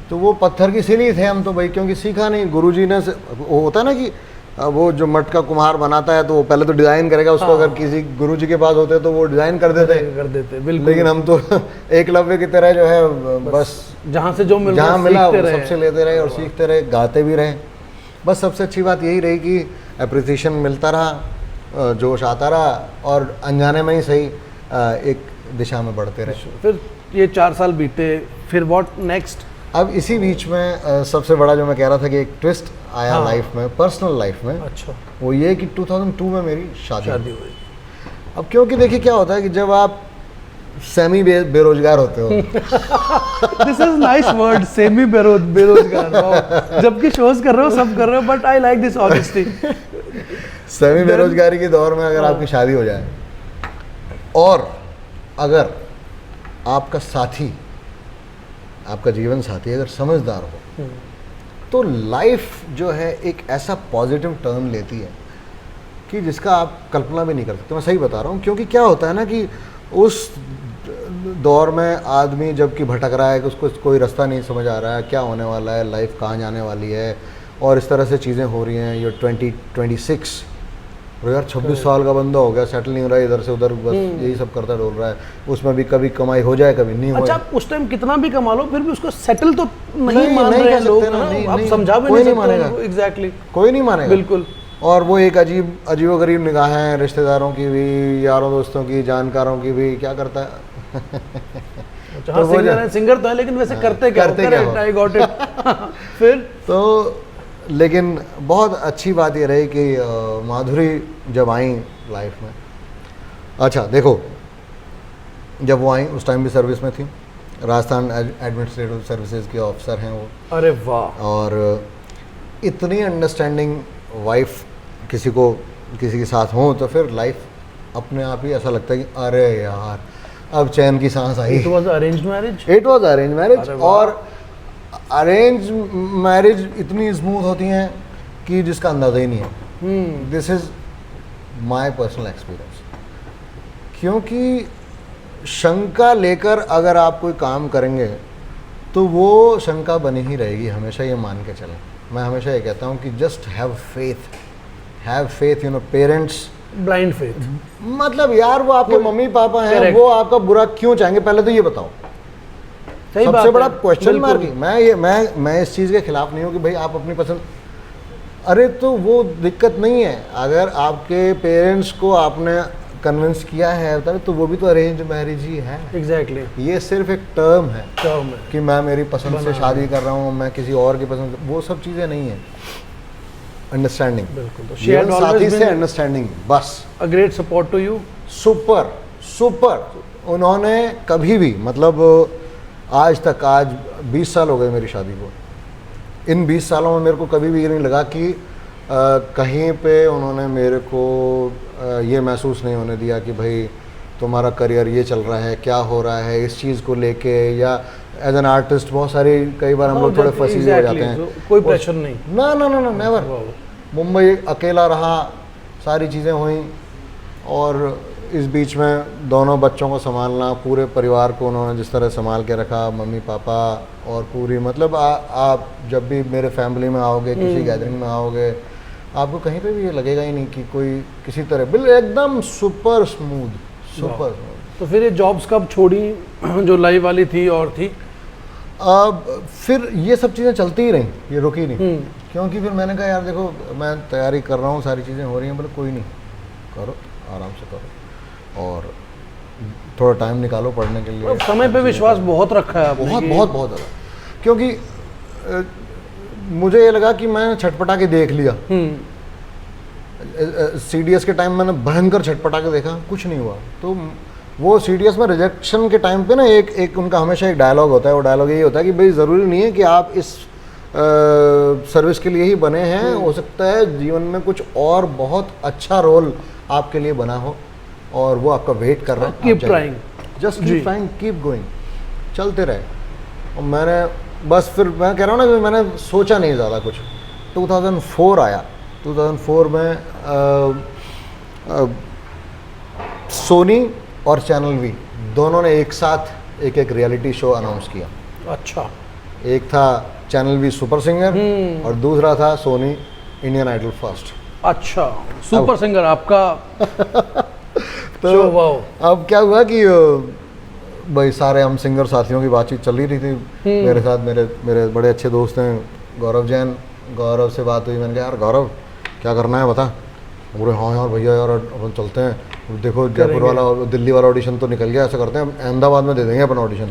तो वो पत्थर की सिल ही थे हम तो भाई, क्योंकि सीखा नहीं। गुरुजी ने वो होता है ना कि वो जो मट का कुम्हार बनाता है तो वो पहले तो डिजाइन करेगा उसको, अगर किसी गुरुजी के पास होते तो वो डिजाइन कर देते बिल्कुल। लेकिन हम तो एकलव्य की तरह जो है बस जहाँ से जो मिला वो सबसे लेते रहे और सीखते रहे, गाते भी रहे। बस सबसे अच्छी बात यही रही कि अप्रिसिएशन मिलता रहा, जोश आता रहा और अनजाने में ही सही एक दिशा में बढ़ते रहे। फिर ये 4 साल बीते, फिर व्हाट नेक्स्ट? अब इसी बीच में सबसे बड़ा जो मैं कह रहा था कि एक ट्विस्ट आया लाइफ में, पर्सनल लाइफ में। अच्छा। वो ये कि 2002 में मेरी शादी हुई। अब क्योंकि देखिए क्या होता है कि जब आप सेमी बेरोजगार होते हो this is nice word, semi बेरोजगार। जबकि शोज कर रहे हो, सब कर रहे हो, but I like this honesty. Semi बेरोजगारी के दौर में अगर आपकी शादी हो जाए और अगर आपका साथी, आपका जीवन साथी अगर समझदार हो तो लाइफ जो है एक ऐसा पॉजिटिव टर्न लेती है कि जिसका आप कल्पना भी नहीं कर सकते। मैं सही बता रहा हूँ, क्योंकि क्या होता है ना कि उस दौर में आदमी जबकि भटक रहा है कि उसको कोई रास्ता नहीं समझ आ रहा है, क्या होने वाला है, लाइफ कहाँ जाने वाली है, और इस तरह से चीज़ें हो रही हैं। ये 2026 यार 26 साल का बंदा हो गया, सेटल नहीं हो रहा है, इधर से उधर बस यही सब करता डोल रहा है। उसमें भी कभी कमाई हो जाए कभी नहीं हो। अच्छा, उस टाइम कितना भी कमा लो फिर भी उसको सेटल तो नहीं मान रहे हैं लोग, आप समझा भी नहीं सकते। एग्जैक्टली, कोई नहीं मानेगा, बिल्कुल। और वो एक अजीब गरीब निगाहें रिश्तेदारों की भी, यारों दोस्तों की, जानकारों की भी, क्या करता है तो सिंगर तो है लेकिन वैसे करते क्या? I got it. फिर तो लेकिन बहुत अच्छी बात ये रही कि माधुरी जब आई लाइफ में, अच्छा देखो जब वो आई उस टाइम भी सर्विस में थी, राजस्थान एडमिनिस्ट्रेटिव सर्विसेज के ऑफिसर हैं वो। अरे वाह। और इतनी अंडरस्टैंडिंग वाइफ किसी के साथ हो तो फिर लाइफ अपने आप ही ऐसा लगता है कि अरे यार अब चैन की सांस आई। It was arranged marriage? It was arrange marriage. और अरेंज मैरिज इतनी स्मूथ होती हैं कि जिसका अंदाजा ही नहीं है। This is my personal experience. क्योंकि शंका लेकर अगर आप कोई काम करेंगे तो वो शंका बनी ही रहेगी, हमेशा ये मान के चलें। मैं हमेशा ये कहता हूँ कि just have faith, you know, parents blind faith, मतलब यार वो आपके मम्मी पापा हैं, वो आपका बुरा क्यों चाहेंगे, पहले तो ये बताओ। सबसे बड़ा क्वेश्चन मार्क ही मैं इस चीज़ के खिलाफ नहीं हूँ कि भाई आप अपनी पसंद, अरे तो वो दिक्कत नहीं है। अगर आपके पेरेंट्स को आपने कन्विंस किया है तो वो भी तो अरेंज मैरिज ही है। एग्जैक्टली। ये सिर्फ एक टर्म है कि मैं मेरी पसंद से शादी कर रहा हूँ, मैं किसी और की पसंद, वो सब चीज़ें नहीं है। अंडरस्टैंडिंग, बिल्कुल। जीवन साथी से अंडरस्टैंडिंग, बस। A great support to you. Super. उन्होंने कभी भी, मतलब आज 20 साल हो गए मेरी शादी को, इन 20 सालों में मेरे को कभी भी ये नहीं लगा कि कहीं पे उन्होंने मेरे को ये महसूस नहीं होने दिया कि भाई तुम्हारा करियर ये चल रहा है, क्या हो रहा है इस चीज़ को लेके, या एज एन आर्टिस्ट बहुत सारी कई बार हम लोग थोड़े फंसी हो जाते हैं। कोई प्रेशर नहीं, ना, नेवर। मुंबई अकेला रहा, सारी चीज़ें हुई, और इस बीच में दोनों बच्चों को संभालना, पूरे परिवार को उन्होंने जिस तरह संभाल के रखा, मम्मी पापा और पूरी, मतलब आप जब भी मेरे फैमिली में आओगे, किसी गैदरिंग में आओगे, आपको कहीं पे भी ये लगेगा ही नहीं कि कोई किसी तरह, बिल्कुल एकदम सुपर स्मूथ। तो फिर ये जॉब्स कब छोड़ी जो लाइव वाली थी और थी? अब फिर ये सब चीज़ें चलती ही रहीं, ये रुकी नहीं। क्योंकि फिर मैंने कहा यार देखो मैं तैयारी कर रहा हूँ, सारी चीज़ें हो रही हैं, बोले कोई नहीं, करो आराम से करो और थोड़ा टाइम निकालो पढ़ने के लिए। समय पे विश्वास बहुत रखा है आपने बहुत कि- बहुत बहुत ज़्यादा, क्योंकि मुझे ये लगा कि मैं छटपटा के देख लिया। CDS के टाइम मैंने भयंकर छटपटा के देखा, कुछ नहीं हुआ। तो वो CDS में रिजेक्शन के टाइम पे ना एक उनका हमेशा एक डायलॉग होता है, वो डायलॉग यही होता है कि भाई ज़रूरी नहीं है कि आप इस सर्विस के लिए ही बने हैं, हो सकता है जीवन में कुछ और बहुत अच्छा रोल आपके लिए बना हो और वो आपका वेट कर रहा है। कीप ट्राइंग, जस्ट जी। कीप ट्राइंग, कीप गोइंग, चलते रहे। और मैंने बस फिर मैं कह रहा हूँ ना कि मैंने सोचा नहीं ज़्यादा कुछ। 2004 आया, 2004 में सोनी और चैनल वी दोनों ने एक साथ एक रियलिटी शो अनाउंस किया। अच्छा, एक था चैनल वी सुपर सिंगर और दूसरा था सोनी इंडियन आइडल फर्स्ट। अच्छा, सुपर सिंगर आपका तो शो, वाओ। अब क्या हुआ कि भाई सारे हम सिंगर साथियों की बातचीत चल ही रही थी। मेरे साथ मेरे बड़े अच्छे दोस्त हैं गौरव जैन। गौरव से बात हुई, मैंने कहा यार गौरव क्या करना है बता। बोले हाँ यार भैया यार अपन चलते हैं, देखो जयपुर वाला और दिल्ली वाला ऑडिशन तो निकल गया, ऐसा करते हैं अहमदाबाद में दे देंगे अपन ऑडिशन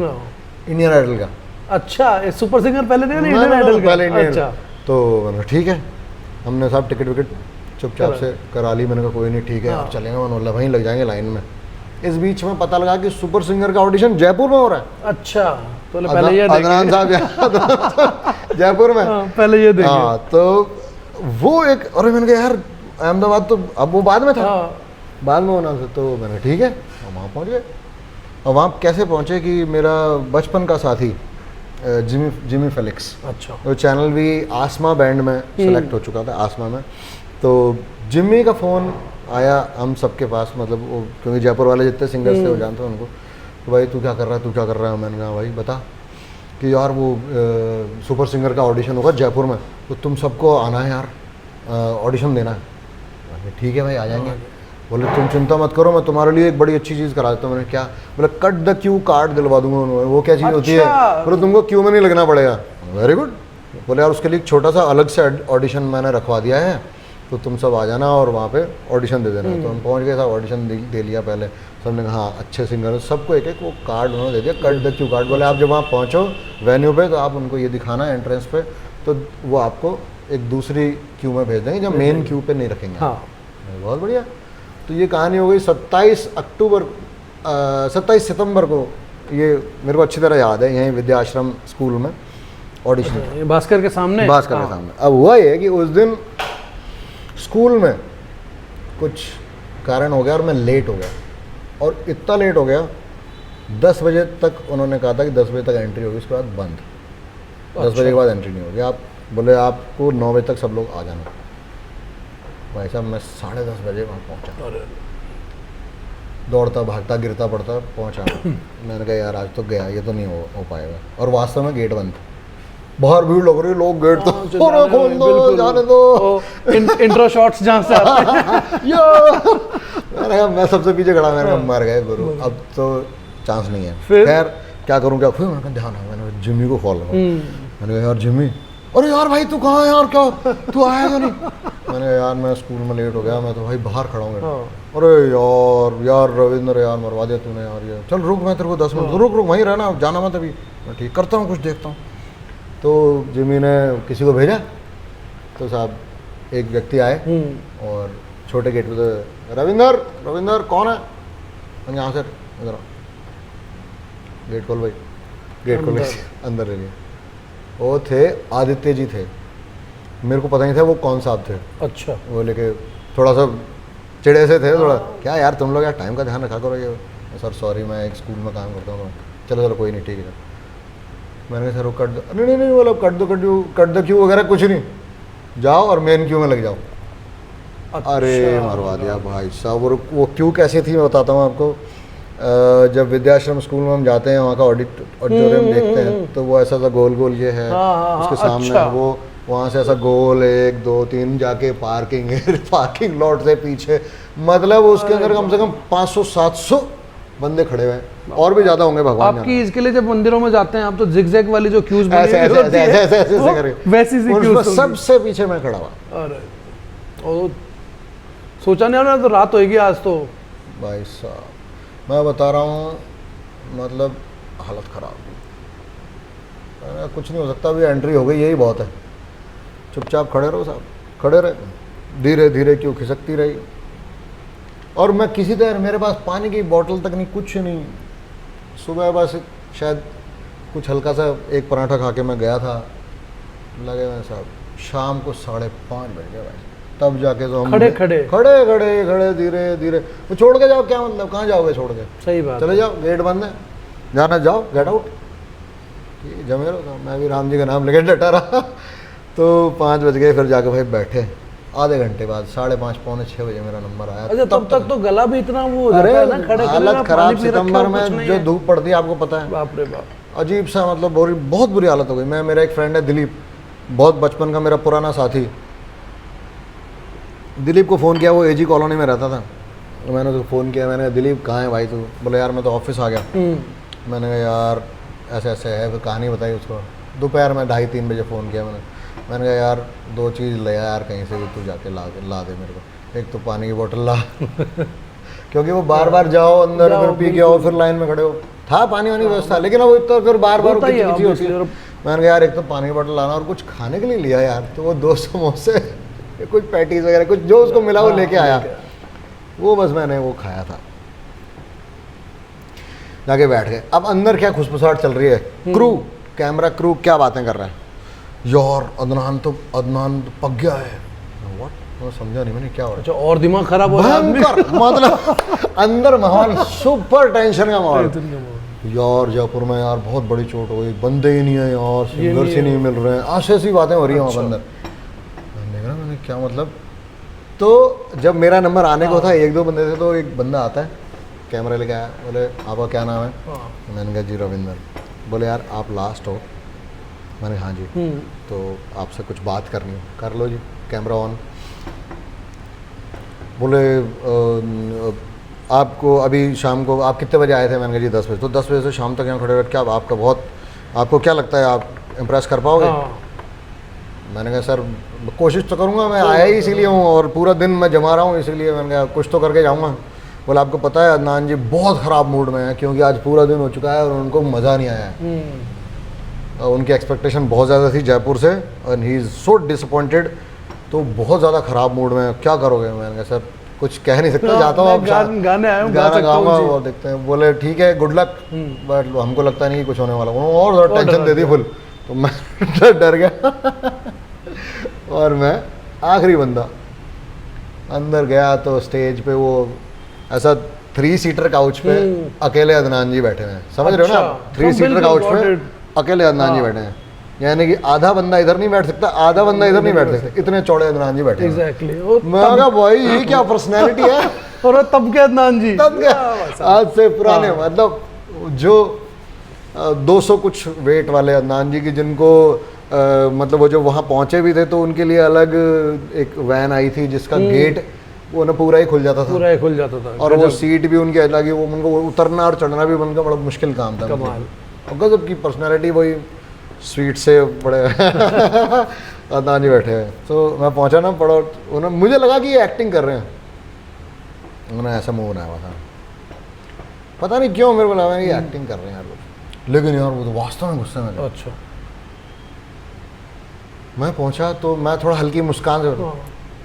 इंडियन आइडल का। अच्छा, ये सुपर सिंगर पहले थे इंडियन ना, आइडल का? पहले इंडियन। अच्छा, तो मैंने कहा ठीक है, हमने सब टिकट विकेट चुपचाप से करा ली। मैंने कहा कोई नहीं ठीक है हाँ। आप चलेंगे, मैंने वहीं लग जाएंगे लाइन में। इस बीच में पता लगा कि सुपर सिंगर का ऑडिशन जयपुर में हो रहा है। अच्छा, तो पहले ये अदनान साहब जयपुर में। पहले ये देखें। हाँ, तो वो एक, और मैंने कहा यार अहमदाबाद तो अब वो बाद में था, बाद में होना था। तो मैंने ठीक है, हम वहाँ पहुँच गए। और वहाँ कैसे पहुँचे कि मेरा बचपन का साथी जिमी फेलिक्स, अच्छा, वो चैनल भी आसमा बैंड में सेलेक्ट हो चुका था, आसमा में। तो जिम्मी का फ़ोन आया हम सबके पास, मतलब वो क्योंकि जयपुर वाले जितने सिंगर्स थे वो जानते हैं उनको। तो भाई तू क्या कर रहा है, तू क्या कर रहा है? मैंने कहा भाई बता कि यार वो सुपर सिंगर का ऑडिशन होगा जयपुर में, तो तुम सबको आना है यार, ऑडिशन देना है। मैंने ठीक है भाई आ जाएंगे। बोले तुम चिंता मत करो, मैं तुम्हारे लिए एक बड़ी अच्छी चीज़ करा देता हूँ। मैंने क्या? बोले कट द क्यू कार्ड दिलवा दूंगा उन्होंने। वो क्या चीज़ होती है? बोले तुमको क्यू में नहीं लगना पड़ेगा। Very good. बोले यार उसके लिए एक छोटा सा अलग से ऑडिशन मैंने रखवा दिया है, तो तुम सब आ जाना और वहाँ पे ऑडिशन दे देना। तो हम पहुँच गए, था ऑडिशन दे लिया पहले। सबने कहा हाँ अच्छे सिंगर, सबको एक एक वो कार्ड उन्होंने दे दिया, कट द क्यू कार्ड। बोले आप जब वहाँ पहुँचो वेन्यू पे तो आप उनको ये दिखाना एंट्रेंस पे, तो वो आपको एक दूसरी क्यू में भेज देंगे जब मेन क्यू पे नहीं रखेंगे। हाँ, बहुत बढ़िया। तो ये कहानी हो गई 27 सितंबर को। ये मेरे को अच्छी तरह याद है, यहीं विद्या आश्रम स्कूल में ऑडिशन, ये भास्कर के सामने, बात करने सामने। अब हुआ ये कि उस दिन स्कूल में कुछ कारण हो गया और मैं लेट हो गया, और इतना लेट हो गया 10 बजे तक उन्होंने कहा था कि 10 बजे तक एंट्री होगी, उसके बाद बंद। 10 बजे के बाद एंट्री नहीं होगी। आप बोले आपको 9 बजे तक सब लोग आ जाना। भाई साहब मैं 10:30 बजे वहाँ पहुँचा, दौड़ता भागता गिरता पड़ता पहुँचा। मैंने कहा यार आज तो गया, ये तो नहीं हो पाएगा। और वास्तव में गेट बंद, बाहर भीड़ लग रही है, लोग गेट तो खोल दो, जाने दो। इंट्रो शॉट्स जहाँ से आते हैं। मैंने कहा मैं सबसे पीछे खड़ा, मैंने कहा मर गए गुरु, अब तो चांस नहीं है। फिर? खैर क्या करूँ क्या, फिर मैंने कहा ध्यान है, मैंने जिम्मी को कॉल लगा। मैंने कहा यार जिम्मी, अरे यार भाई तू कहाँ है यार, क्या तू आएगा नहीं? मैंने कहा यार मैं स्कूल में लेट हो गया, मैं तो भाई बाहर खड़ा हूँ। अरे यार रविंद्र यार मरवा दिया तूने यार, ये चल रुक मैं तेरे को 10 मिनट, रुक वहीं रहना, जाना मत अभी। मैं ठीक करता हूँ, कुछ देखता हूँ। तो जिम्मी ने किसी को भेजा, तो साहब एक व्यक्ति आए और छोटे गेट पे तो रविंदर कौन है? मैंने यहाँ से इधर आओ। गेट खोल भाई, गेट खोल अंदर ले लिया। वो थे आदित्य जी थे, मेरे को पता नहीं था वो कौन साहब थे। अच्छा, वो लेके थोड़ा सा चिड़े से थे थोड़ा, क्या यार तुम लोग यार टाइम का ध्यान रखा करो। ये सर सॉरी मैं एक स्कूल में काम करता हूँ। चलो कोई नहीं ठीक है। मैंने कहा सर वो कट दो, नहीं बोला कट दो क्यू वगैरह कुछ नहीं, जाओ और मेन क्यू में लग जाओ। अच्छा। अरे मरवा दिया भाई साहब। और वो क्यू कैसी थी मैं बताता हूँ आपको। जब विद्याश्रम स्कूल में हम जाते हैं, वहाँ का ऑडिटोरियम देखते हैं, तो वो ऐसा सा गोल ये है, उसके सामने अच्छा। वो वहाँ से ऐसा गोल 1 2 3 जाके पार्किंग लॉट से पीछे, मतलब उसके अंदर कम से कम 500-700 बंदे खड़े हुए हैं, और भी ज्यादा होंगे भगवान आपकी इसके लिए जब मंदिरों में जाते हैं आप तो जिगजैग वाली जो क्यूज बनी ऐसे हुई होती है, ऐसे ऐसे वो करके वैसी सी और क्यूज उसमें सबसे पीछे मैं खड़ा हुआ। अरे और सोचा नहीं होना तो रात होएगी आज तो। भाई साहब मैं बता रहा हूँ, मतलब हालत खराब। कुछ नहीं हो सकता, अभी एंट्री हो गई, यही बहुत है। चुपचाप खड़े रहो साहब, खड़े रहे, धीरे धीरे क्यों खिसकती रही। और मैं किसी तरह, मेरे पास पानी की बोतल तक नहीं, कुछ नहीं। सुबह बस शायद कुछ हल्का सा एक पराठा खा के मैं गया था, लगे हुए साहब। शाम को 5:30 बज गए भाई, तब जाके तो हम खड़े खड़े खड़े खड़े खड़े धीरे धीरे। वो छोड़ के जाओ, क्या मतलब, कहाँ जाओगे छोड़ के? सही बात चले जाओ, गेट बंद है, जाना जाओ, गेट आउट। जमे रहो, मैं भी राम जी का नाम लेके डटा रहा। तो 5 बज गए, फिर जाके भाई बैठे। आधे घंटे बाद 5:30 पौने 6 बजे मेरा नंबर आया। अच्छा तब तक तो गला भी इतना वो हो अरे जाता है ना, खड़े हालत खराब। सितंबर में जो धूप पड़ती है आपको पता है, बाप रे बाप, अजीब सा, मतलब बहुत बुरी हालत हो गई। मेरा एक फ्रेंड है दिलीप, बहुत बचपन का मेरा पुराना साथी। दिलीप को फ़ोन किया, वो एजी कॉलोनी में रहता था। तो मैंने उसको फ़ोन किया, मैंने कहा दिलीप कहाँ है भाई तू? बोले यार मैं तो ऑफिस आ गया। मैंने कहा यार ऐसे ऐसे है, फिर कहानी बताई उसको। दोपहर में 2:30-3 बजे फ़ोन किया मैंने कहा यार 2 चीज़ ले यार कहीं से भी, तू जाके ला दे मेरे को। एक तो पानी की बोतल ला क्योंकि वो बार बार जाओ अंदर, फिर पी के आओ, फिर लाइन में खड़े हो। था पानी वानी व्यवस्था, लेकिन अब इतना फिर बार बार होती है। मैंने कहा यार एक तो पानी की बोतल लाना, और कुछ खाने के लिए लिया यार। तो वो 2 समोसे, कुछ पैटीज वगैरह, कुछ जो उसको मिला वो लेके आया। वो बस मैंने वो खाया था। जाके बैठ गए। अब अंदर क्या खुशबुसाहट चल रही है, क्रू, कैमरा क्रू क्या बातें कर रहा है यार। अदनान तो पक गया है। व्हाट, मैं समझा नहीं, मैंने क्या हो रहा है। अच्छा और दिमाग खराब हो रहा है मतलब अंदर माहौल सुपर टेंशन का माहौल यार। जयपुर में यार बहुत बड़ी चोट हो गई, बंदे ही नहीं है यार, सिंगर्स ही नहीं मिल रहे हैं, ऐसी बातें हो रही हैं वहाँ अंदर। मैंने क्या मतलब। तो जब मेरा नंबर आने को था, 1-2 बंदे थे, तो एक बंदा आता है, कैमरा लेके आया। बोले आपका क्या नाम है? मैंने कहा जी रविंदर। बोले यार आप लास्ट हो? मैंने हाँ जी। तो आपसे कुछ बात करनी है। कर लो जी, कैमरा ऑन। बोले आपको अभी शाम को आप कितने बजे आए थे? मैंने कहा जी 10 बजे। तो 10 बजे से शाम तक यहाँ खड़े रहे, क्या आपको क्या लगता है आप इम्प्रेस कर पाओगे? मैंने कहा सर कोशिश तो करूँगा, मैं आया ही इसीलिए हूँ, और पूरा दिन मैं जमा रहा हूँ, इसीलिए मैंने कहा कुछ तो करके जाऊँगा। बोले आपको पता है अदनान जी बहुत ख़राब मूड में है, क्योंकि आज पूरा दिन हो चुका है और उनको मज़ा नहीं आया है। उनकी एक्सपेक्टेशन बहुत ज़्यादा थी जयपुर से, और ही इज़ सो डिसअपॉइंटेड। तो बहुत ज़्यादा ख़राब मूड में, क्या करोगे? मैंने कहा सर कुछ कह नहीं सकता, जाता हूँ गाना गाऊंगा और देखते हैं। बोले ठीक है गुड लक, बट हमको लगता नहीं कुछ होने वाला। और ज़्यादा टेंशन दे दी फुल। तो मैं डर गया और मैं आखिरी बंदा अंदर गया। तो स्टेज पे वो ऐसा 3 सीटर काउच पे अकेले अदनान जी बैठे हैं, समझ रहे हो ना? 3 सीटर काउच पे अकेले अदनान जी बैठे हैं, यानी कि आधा बंदा इधर नहीं बैठ सकता, आधा बंदा इधर नहीं बैठ सकता, इतने चौड़े अदनान जी बैठे हैं। एग्जैक्टली। मैं कहा भाई ये क्या पर्सनैलिटी है। और तब के अदनान जी, तब क्या, आज से पुराने, मतलब जो 200 कुछ वेट वाले अदनान जी की, जिनको मतलब वो जो वहाँ पहुँचे भी थे, तो उनके लिए अलग एक वैन आई थी जिसका गेट वो ना पूरा ही खुल जाता था, पूरा ही खुल जाता था, और वो सीट भी उनकी अलग ही, वो उनको उतरना और चढ़ना भी उनका बड़ा मुश्किल काम था। और गजब की पर्सनैलिटी, वही स्वीट से बड़े अदनान जी बैठे हैं। तो मैं पहुंचा ना, बड़ा उन्होंने, मुझे लगा कि ये एक्टिंग कर रहे हैं, उन्होंने ऐसा मुंह बनाया हुआ था, पता नहीं क्यों मेरे को लगा ये एक्टिंग कर रहे हैं यार लोग, लेकिन यार वो तो वास्तव में गुस्से में थे। अच्छा। मैं पहुंचा तो मैं थोड़ा हल्की मुस्कान से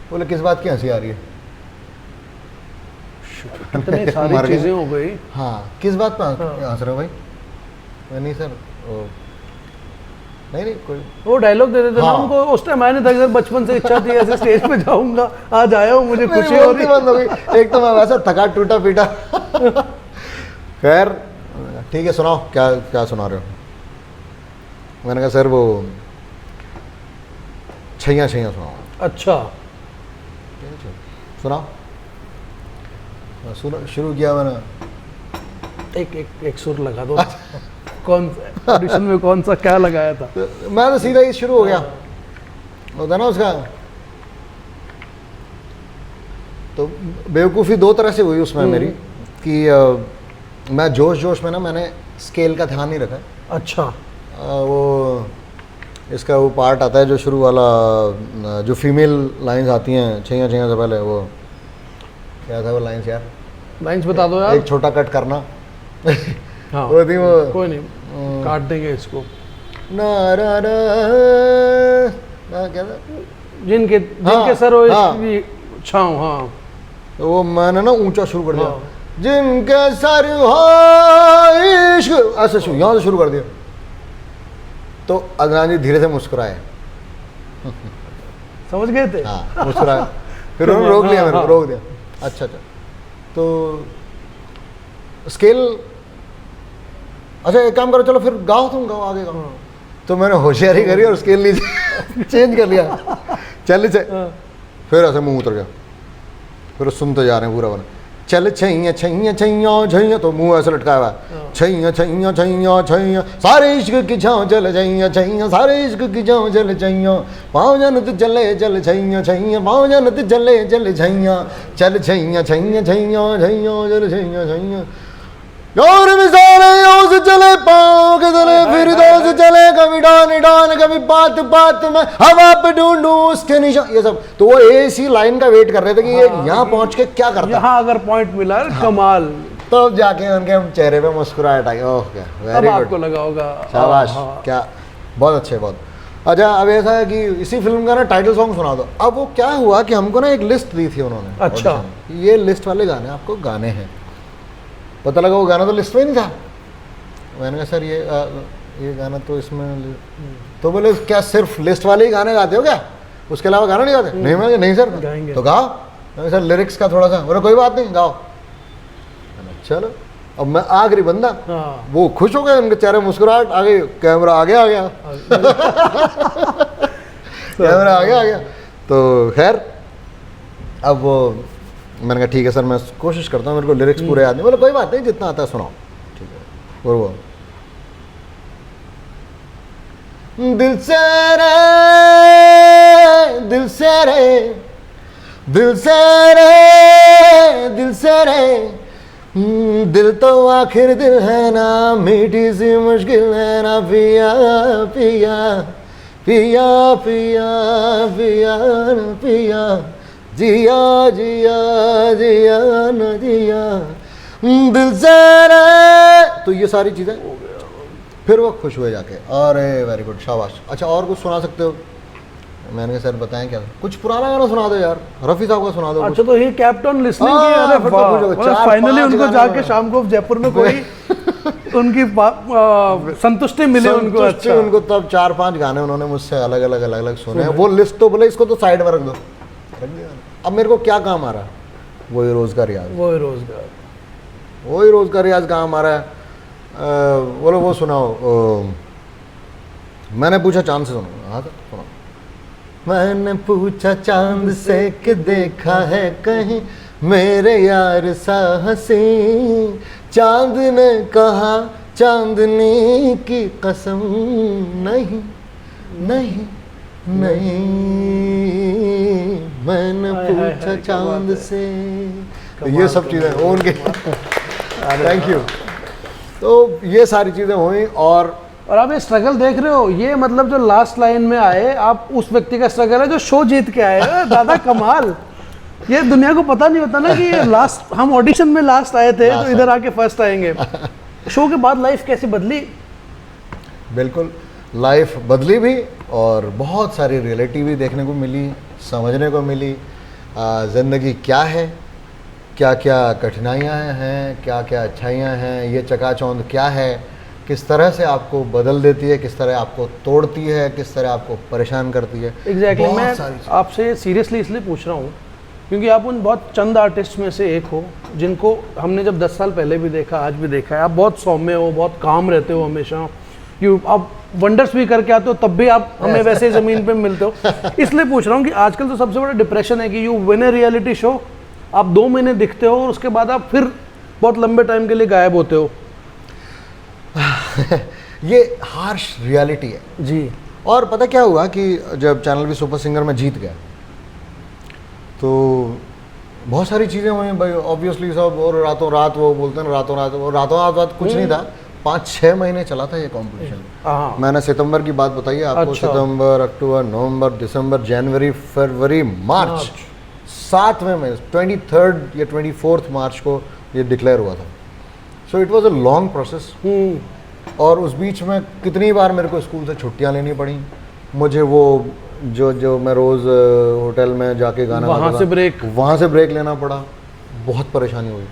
बोले किस बात की हंसी आ रही है? इतनी सारी चीजें हो गई। हाँ, किस बात पे हंस रहे हो भाई? मैं नहीं सर नहीं कोई वो डायलॉग दे देते ना उनको। उस टाइम मैंने था बचपन से इच्छा थी ऐसे स्टेज पे जाऊंगा, आज आया हूँ, मुझे खुशी हो रही है। एक तो मैं वैसा थका टूटा पीटा। खैर ठीक है, सुनाओ क्या सुना रहे हो? मैंने कहा सर वो छैया सुनाओ। अच्छा सुनाओ। शुरू किया मैंने, एक सुर लगा दो। कौन ऑडिशन में कौन सा क्या लगाया था? तो मैं तो सीधा ही शुरू हो गया, होता ना उसका। तो बेवकूफ़ी 2 तरह से हुई उसमें मेरी, कि मैं जोश जोश में ना मैंने स्केल का ध्यान नहीं रखा। अच्छा। वो इसका वो पार्ट आता है जो शुरू वाला, जो फीमेल लाइंस आती हैं छैया छैया से पहले, वो क्या था वो लाइंस यार? लाइंस बता दो यार। एक छोटा कट करना। हाँ वो थी वो, कोई नहीं, काट देंगे इसको। ना रा रा क्या था? जिनके जिनके सर हो इसकी छाँव। हाँ तो वो मैंने ना ऊंचा शुरू कर दिया। हाँ। जिनके सर हो इश्क, ऐसे यहाँ से शुरू कर दिया। तो अदनान जी धीरे से मुस्कुराए। समझ गए थे? हाँ मुस्कुराए। फिर उन्होंने रोक लिया, मेरे को रोक दिया। अच्छा अच्छा, तो स्केल, अच्छा एक काम करो, चलो फिर गाओ, तुम गाओ, आगे गाओ। तो मैंने होशियारी करी और स्केल नीचे चेंज कर लिया। चल फिर ऐसे मुंह उतर गया। फिर सुनते जा रहे हैं पूरा बना, चल छैया छैया छैया छैया, तो मुंह ऐसे लटकाया हुआ है, छैया छैया छैया छैया, सारे इश्क की छाँव चल छैया छैया, सारे इश्क की छाँव चल छैया, पाँव जनत चले चल छैया छैया, पाँव जनत चले चल छैया, चल छैया छैया छैया छैया, चल छैया छैया, और मिसाले से चले पाँव के तले, फिर दो से चले, कभी डान डान, कभी बात बात में हवा पे ढूंढूं उसके निशान, ये सब। तो वो ऐसी लाइन का वेट कर रहे थे कि ये यहाँ पहुंच के क्या करता है। यहाँ अगर पॉइंट मिला कमाल, तो जाके उनके चेहरे पे मुस्कुराहट आई। ओह क्या वेरी गुड, आपको लगा होगा शाबाश, क्या बहुत अच्छे, बहुत। अच्छा अब ऐसा है कि इसी फिल्म का ना टाइटल सॉन्ग सुना दो। अब वो क्या हुआ कि हमको ना एक लिस्ट दी थी उन्होंने। अच्छा। ये लिस्ट वाले गाने आपको गाने हैं। पता लगा वो गाना तो लिस्ट में ही नहीं था। मैंने कहा सर ये गाना तो इसमें, तो बोले क्या सिर्फ लिस्ट वाले ही गाने गाते हो क्या, उसके अलावा गाना नहीं गाते? नहीं, मैं नहीं सर। गाएंगे। तो गाओ। मैंने सर लिरिक्स का थोड़ा सा, बोले कोई बात नहीं गाओ। चलो अब मैं आखिरी बंदा। वो खुश हो गए, उनके चेहरे मुस्कुराहट आ गई, कैमरा आगे आ गया। कैमरा आगे आ गया। तो खैर अब वो मैंने कहा ठीक है सर, मैं कोशिश करता हूँ, मेरे को लिरिक्स पूरे याद नहीं। बोले कोई बात नहीं, जितना आता है सुनाओ। ठीक है। और वो दिल से रे, दिल से रे, दिल से रे, दिल से रे, दिल तो आखिर दिल है ना, मीठी सी मुश्किल है ना, पिया पिया पिया पिया पिया न पिया, जिया जिया जिया न जिया, दिल से रे। तो ये सारी चीज़ें, फिर वो खुश हुए जाके। अरे वेरी गुड, शाबाश। अच्छा और कुछ सुना सकते हो? मैंने कहा सर बताएं क्या, कुछ पुराना गाना सुना दो यार, रफ़ी साहब का सुना दो। अच्छा तो ये कैप्टन लिसनिंग की, अरे वाह, फाइनली उनको जाके शाम को जयपुर में कोई उनकी संतुष्टि मिले उनको। अच्छा उनको तब 4-5 गाने उन्होंने मुझसे अलग अलग सुने हैं। वो लिस्ट तो बोले इसको तो साइड में रख दो, रख दिया। अब मेरे को क्या काम आ रहा है? वही रोज़ रियाज, वही रोज़ का रियाज काम आ रहा है। बोलो वो सुनाओ, मैंने पूछा चांद से सुनो। हाँ सर सुनाओ। मैंने पूछा चांद से कि देखा है कहीं मेरे यार सा हंसी, चांद ने कहा चांदनी की कसम नहीं नहीं नहीं, मैंने पूछा चांद से। तो ये सब चीज़ें उनके, थैंक यू। तो ये सारी चीज़ें हुई। और आप ये स्ट्रगल देख रहे हो, ये मतलब जो लास्ट लाइन में आए, आप उस व्यक्ति का स्ट्रगल है जो शो जीत के आए। दादा कमाल, ये दुनिया को पता नहीं होता ना कि ये लास्ट, हम ऑडिशन में लास्ट आए थे तो इधर आके फर्स्ट आएंगे। शो के बाद लाइफ कैसे बदली? बिल्कुल लाइफ बदली भी, और बहुत सारी रियलिटी भी देखने को मिली, समझने को मिली। ज़िंदगी क्या है, क्या क्या कठिनाइयाँ हैं, क्या क्या अच्छाइयाँ हैं, ये चकाचौंध क्या है, किस तरह से आपको बदल देती है, किस तरह आपको तोड़ती है, किस तरह आपको परेशान करती है। एग्जैक्टली मैं आपसे सीरियसली इसलिए पूछ रहा हूँ क्योंकि आप उन बहुत चंद आर्टिस्ट में से एक हो जिनको हमने जब 10 साल पहले भी देखा, आज भी देखा है। आप बहुत सौम्य हो, बहुत काम रहते हो हमेशा। आप वंडर्स भी करके आते हो, तब भी आप हमें वैसे ही ज़मीन पे मिलते हो। इसलिए पूछ रहा हूँ कि आजकल तो सबसे बड़ा डिप्रेशन है कि you win a reality show, आप 2 महीने दिखते हो और उसके बाद आप फिर बहुत लंबे टाइम के लिए गायब होते हो। ये हार्श रियलिटी है जी। और पता क्या हुआ कि जब चैनल भी सुपर सिंगर में जीत गया, तो बहुत सारी चीज़ें हुई भाई ऑब्वियसली सब, और रातों रात वो बोलते हैं ना, रातों रात, वो रातों रात कुछ नहीं था, 5-6 महीने चला था ये कंपटीशन। हाँ। मैंने सितंबर की बात बताई है आपको, अच्छा। सितंबर, अक्टूबर, नवंबर, दिसंबर, जनवरी, फरवरी, मार्च, 7वें महीने 23rd या 24th मार्च को ये डिक्लेयर हुआ था। So it was a long process. और उस बीच में कितनी बार मेरे को स्कूल से छुट्टियां लेनी पड़ी मुझे, वो जो मैं रोज़ होटल में जाके गाना वहाँ गाता से था, ब्रेक। वहाँ से ब्रेक लेना पड़ा, बहुत परेशानी हुई,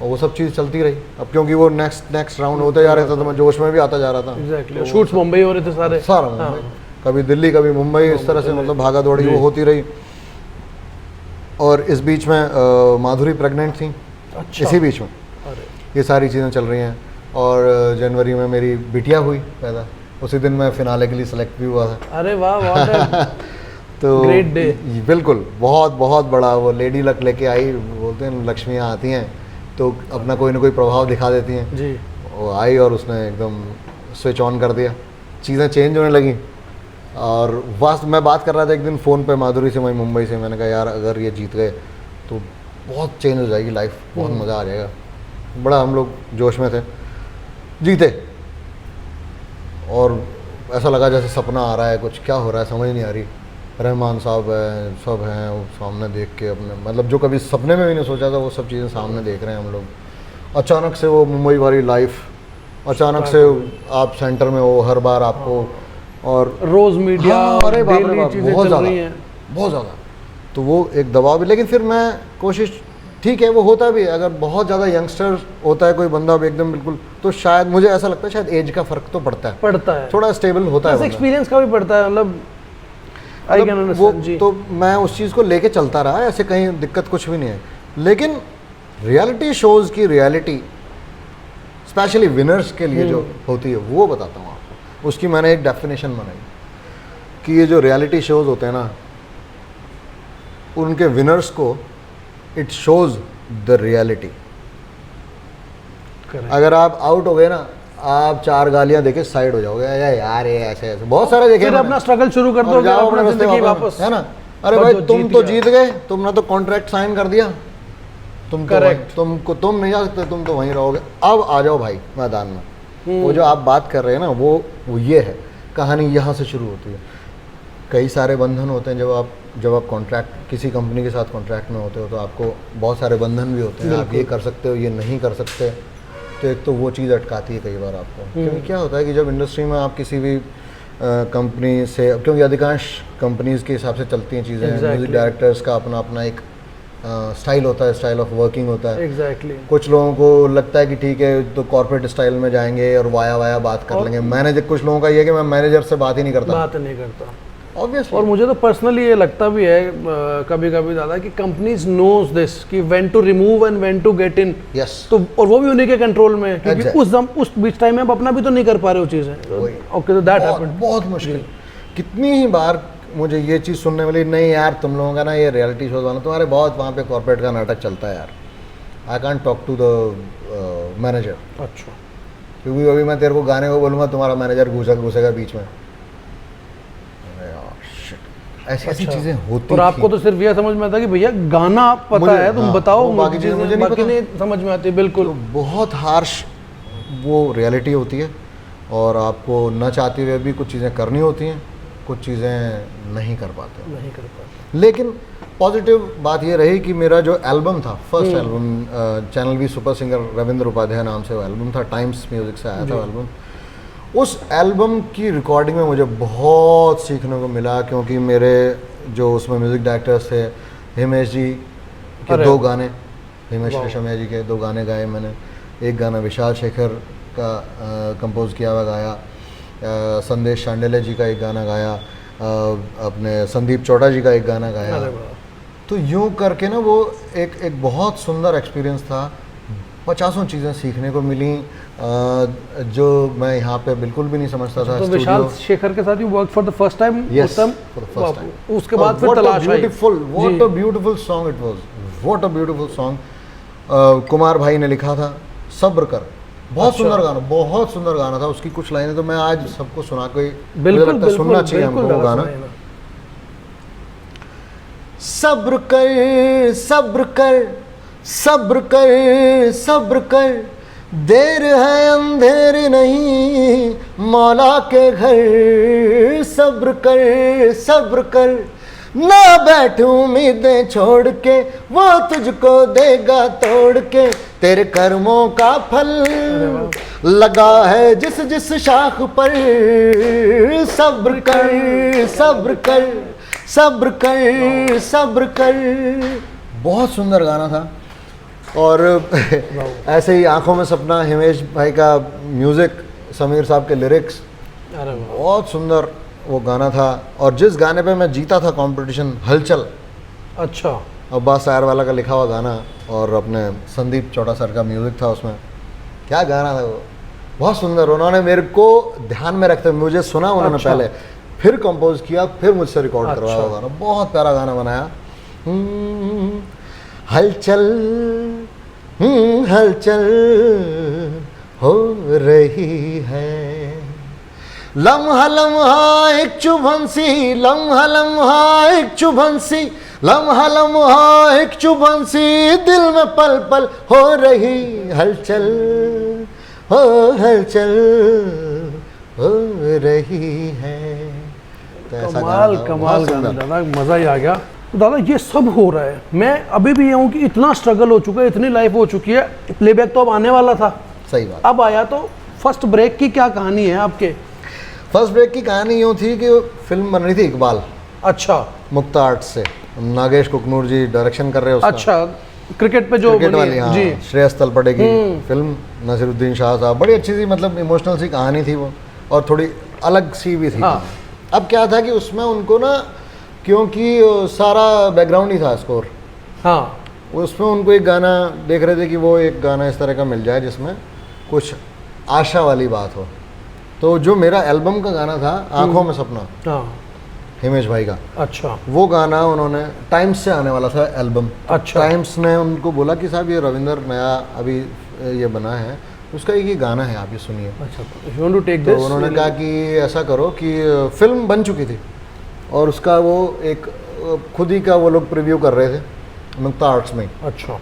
और वो सब चीज़ चलती रही। अब क्योंकि वो नेक्स्ट राउंड होते जा रहे थे तो मैं जोश में भी आता जा रहा था। एग्जैक्टली, शूट्स मुंबई हो रहे थे सारे, सारा मुंबई, कभी दिल्ली कभी मुंबई, इस तरह से मतलब भागा दौड़ी वो होती रही। और इस बीच में माधुरी प्रेग्नेंट थी, अच्छा। इसी बीच में अरे ये सारी चीज़ें चल रही हैं। और जनवरी में मेरी बिटिया हुई पैदा, उसी दिन मैं फिनाले के लिए सेलेक्ट भी हुआ था। अरे वाह, वाह तो Great day। बिल्कुल, बहुत बहुत बड़ा, वो लेडी लक लेके आई, बोलते हैं लक्ष्मियाँ आती हैं तो अपना कोई ना कोई प्रभाव दिखा देती हैं जी। वो आई और उसने एकदम स्विच ऑन कर दिया, चीज़ें चेंज होने लगी। और बस मैं बात कर रहा था एक दिन फ़ोन पे माधुरी से, मैं मुंबई से, मैंने कहा यार अगर ये जीत गए तो बहुत चेंज हो जाएगी लाइफ, बहुत मज़ा आ जाएगा। बड़ा हम लोग जोश में थे, जीते, और ऐसा लगा जैसे सपना आ रहा है, कुछ क्या हो रहा है समझ नहीं आ रही। रहमान साहब हैं, सब हैं, वो सामने देख के अपने, मतलब जो कभी सपने में भी नहीं सोचा था वो सब चीज़ें सामने देख रहे हैं हम लोग। अचानक से वो मुंबई वाली लाइफ, अचानक से आप सेंटर में हो हर बार आपको, और रोज मीडिया, हाँ, अरे बाप रे बाप, चीजें बहुत चल ज़्यादा, रही हैं। बहुत ज़्यादा। तो वो एक दबाव भी, लेकिन फिर मैं कोशिश, ठीक है वो होता भी है, अगर बहुत ज़्यादा यंगस्टर होता है कोई बंदा भी एकदम बिल्कुल, तो शायद मुझे ऐसा लगता है शायद एज का फ़र्क तो पड़ता है, थोड़ा स्टेबल होता है बंदा। एक्सपीरियंस का भी पड़ता है, मतलब आई कैन वो अंडरस्टैंड जी। तो मैं उस चीज़ को लेके चलता रहा, ऐसे कहीं दिक्कत कुछ भी नहीं है। लेकिन रियलिटी शोज़ की रियलिटी स्पेशली विनर्स के लिए जो होती है वो बताता हूँ आपको। उसकी मैंने एक डेफिनेशन बनाई कि ये जो रियलिटी शोज़ होते हैं ना, उनके विनर्स को इट शोज़ द रियलिटी। अगर आप आउट हो गए ना, आप 4 गालियां देके साइड हो जाओगे, यार ये ऐसे ऐसे बहुत सारे देखे, फिर अपना स्ट्रगल शुरू कर दो, जाओ अपना अपने रास्ते जिंदगी वापस, वापस, है ना। अरे और भाई जो तुम जीत तो गया। जीत गए, तुमने तो कॉन्ट्रैक्ट साइन कर दिया, तुम तो Correct। तुम नहीं जा सकते, तुम तो वहीं रहोगे। अब आ जाओ भाई मैदान में। वो जो आप बात कर रहे हैं ना, वो ये है, कहानी यहाँ से शुरू होती है। कई सारे बंधन होते हैं जब आप कॉन्ट्रैक्ट किसी कंपनी के साथ कॉन्ट्रैक्ट में होते हो, तो आपको बहुत सारे बंधन भी होते हैं, आप ये कर सकते हो, ये नहीं कर सकते। तो एक तो वो चीज़ अटकाती है कई बार आपको, क्योंकि क्या होता है कि जब इंडस्ट्री में आप किसी भी कंपनी से, क्योंकि अधिकांश कंपनीज के हिसाब से चलती हैं चीज़ें, म्यूजिक डायरेक्टर्स का अपना अपना एक स्टाइल होता है, स्टाइल ऑफ वर्किंग होता है। एग्जैक्टली। कुछ लोगों को लगता है कि ठीक है तो कॉर्पोरेट स्टाइल में जाएंगे और वाया बात कर लेंगे। मैनेजर, कुछ लोगों का ये है कि मैं मैनेजर से बात ही नहीं करता, ऑब्वियसली। और मुझे तो पर्सनली ये लगता भी है कभी कभी दादा कि कंपनीज नोज दिस कि when to remove and when to get in. Yes. तो और वो भी उन्हीं के कंट्रोल में है, क्योंकि Exactly। उस बीच टाइम में आप अपना भी तो नहीं कर पा रहे हो चीज़ें। ओके, तो दैट हैपेंड। बहुत मुश्किल। कितनी ही बार मुझे ये चीज़ सुनने मिली, नहीं यार तुम लोगों का ना ये रियलिटी शोज वाला, तुम्हारे बहुत वहाँ पे कॉर्पोरेट का नाटक चलता है यार, I can't talk to the manager. अच्छा। क्योंकि अभी मैं तेरे को गाने को बोलूँगा, तुम्हारा मैनेजर घुसेगा बीच में। ऐसी चीजें होती और आपको तो सिर्फ यह समझ में आता कि भैया गाना पता है, तुम बताओ, बाकी चीजें मुझे नहीं समझ में आती। बिल्कुल। तो बहुत हार्श वो रियलिटी होती है, और आपको न चाहते हुए भी कुछ चीज़ें करनी होती हैं, कुछ चीज़ें नहीं कर पाते। लेकिन पॉजिटिव बात ये रही कि मेरा जो एल्बम था, first album, channel V super singer Ravindra Upadhyay नाम से वो एल्बम था, टाइम्स म्यूजिक से आया था एल्बम। उस एल्बम की रिकॉर्डिंग में मुझे बहुत सीखने को मिला, क्योंकि मेरे जो उसमें म्यूज़िक डायरेक्टर्स थे, हिमेश जी के 2 गाने, हिमेश रेशमिया जी के 2 गाने गाए मैंने। एक गाना विशाल शेखर का कंपोज किया हुआ गाया, संदेश शांडिल्य जी का एक गाना गाया, अपने संदीप चौटा जी का एक गाना गाया। तो यूँ करके ना वो एक बहुत सुंदर एक्सपीरियंस था। 50 चीज़ें सीखने को मिली जो मैं यहाँ पे बिल्कुल भी नहीं समझता था। तो विशाल शेखर के साथ you work for the first time? Yes, for the first time. उसके बाद फिर तलाश आई। What a beautiful song it was, what a beautiful song. Kumar भाई ने लिखा था, सब्र कर। बहुत सुंदर गाना, बहुत सुंदर गाना था। उसकी कुछ लाइनें तो मैं आज सबको सुना के, मुझे लगता है सुनना चाहिए हमको वो गाना। सब्र कर सब्र कर सब्र कर सब्र कर, देर है अंधेर नहीं मौला के घर। सब्र कर ना बैठ उम्मीदें छोड़ के, वो तुझको देगा तोड़ के। तेरे कर्मों का फल लगा है जिस जिस शाख पर। सब्र कर सब्र कर सब्र कर सब्र कर। बहुत सुंदर गाना था। और ऐसे ही आंखों में सपना, हिमेश भाई का म्यूजिक, समीर साहब के लिरिक्स, बहुत सुंदर वो गाना था। और जिस गाने पे मैं जीता था कंपटीशन, हलचल, अच्छा, अब्बास सायर वाला का लिखा हुआ गाना, और अपने संदीप चौटा सर का म्यूजिक था उसमें। क्या गाना था वो, बहुत सुंदर। उन्होंने मेरे को ध्यान में रखते, मुझे सुना उन्होंने पहले, फिर कंपोज किया, फिर मुझसे रिकॉर्ड करवाया वो गाना। बहुत प्यारा गाना बनाया। हलचल हलचल हो रही है, लम्हा लम्हा एक चुभन सी, लम्हा लम्हा एक चुभन सी, लम्हा लम्हा एक चुभन सी, दिल में पल पल हो रही हलचल, हो हलचल हो रही है। तो ऐसा कमाल गाना, कमाल बहुत गाना सुंदर। दादा, मज़ा ही आ गया। तो दादा ये सब हो रहा है, मैं अभी भी ये हूँ कि इतना स्ट्रगल हो चुका है, इतनी लाइफ हो चुकी है, प्लेबैक तो अब आने वाला था, सही बात। अब आया। तो फर्स्ट ब्रेक की क्या कहानी है आपके? फर्स्ट ब्रेक की कहानी यूँ थी कि फिल्म बन रही थी इकबाल, अच्छा, मुक्ता आर्ट से, नागेश कुकनूर जी डायरेक्शन कर रहे हैं उसका। अच्छा, क्रिकेट पे जो क्रिकेट बनी वाली, है, हाँ, जी, श्रेयस तलपड़े की फिल्म, नसीरुद्दीन शाह साहब, बड़ी अच्छी सी, मतलब इमोशनल सी कहानी थी वो, और थोड़ी अलग सी भी थी। हाँ। अब क्या था कि उसमें उनको ना, क्योंकि सारा बैकग्राउंड ही था स्कोर, हाँ, उसमें उनको एक गाना देख रहे थे कि वो एक गाना इस तरह का मिल जाए जिसमें कुछ आशा वाली बात हो। तो जो मेरा एल्बम का गाना था, आंखों में सपना, हाँ, हिमेश भाई का, अच्छा, वो गाना उन्होंने, टाइम्स से आने वाला था एल्बम, अच्छा, टाइम्स ने उनको बोला कि साहब ये रविंदर नया अभी ये बना है, उसका एक ही गाना है, आप ये सुनिए। अच्छा, यू वांट टू टेक तो दिस? उन्होंने कहा कि ऐसा करो कि फिल्म बन चुकी थी और उसका वो एक खुद ही का वो लोग प्रीव्यू कर रहे थे मुक्ता आर्ट्स में। अच्छा,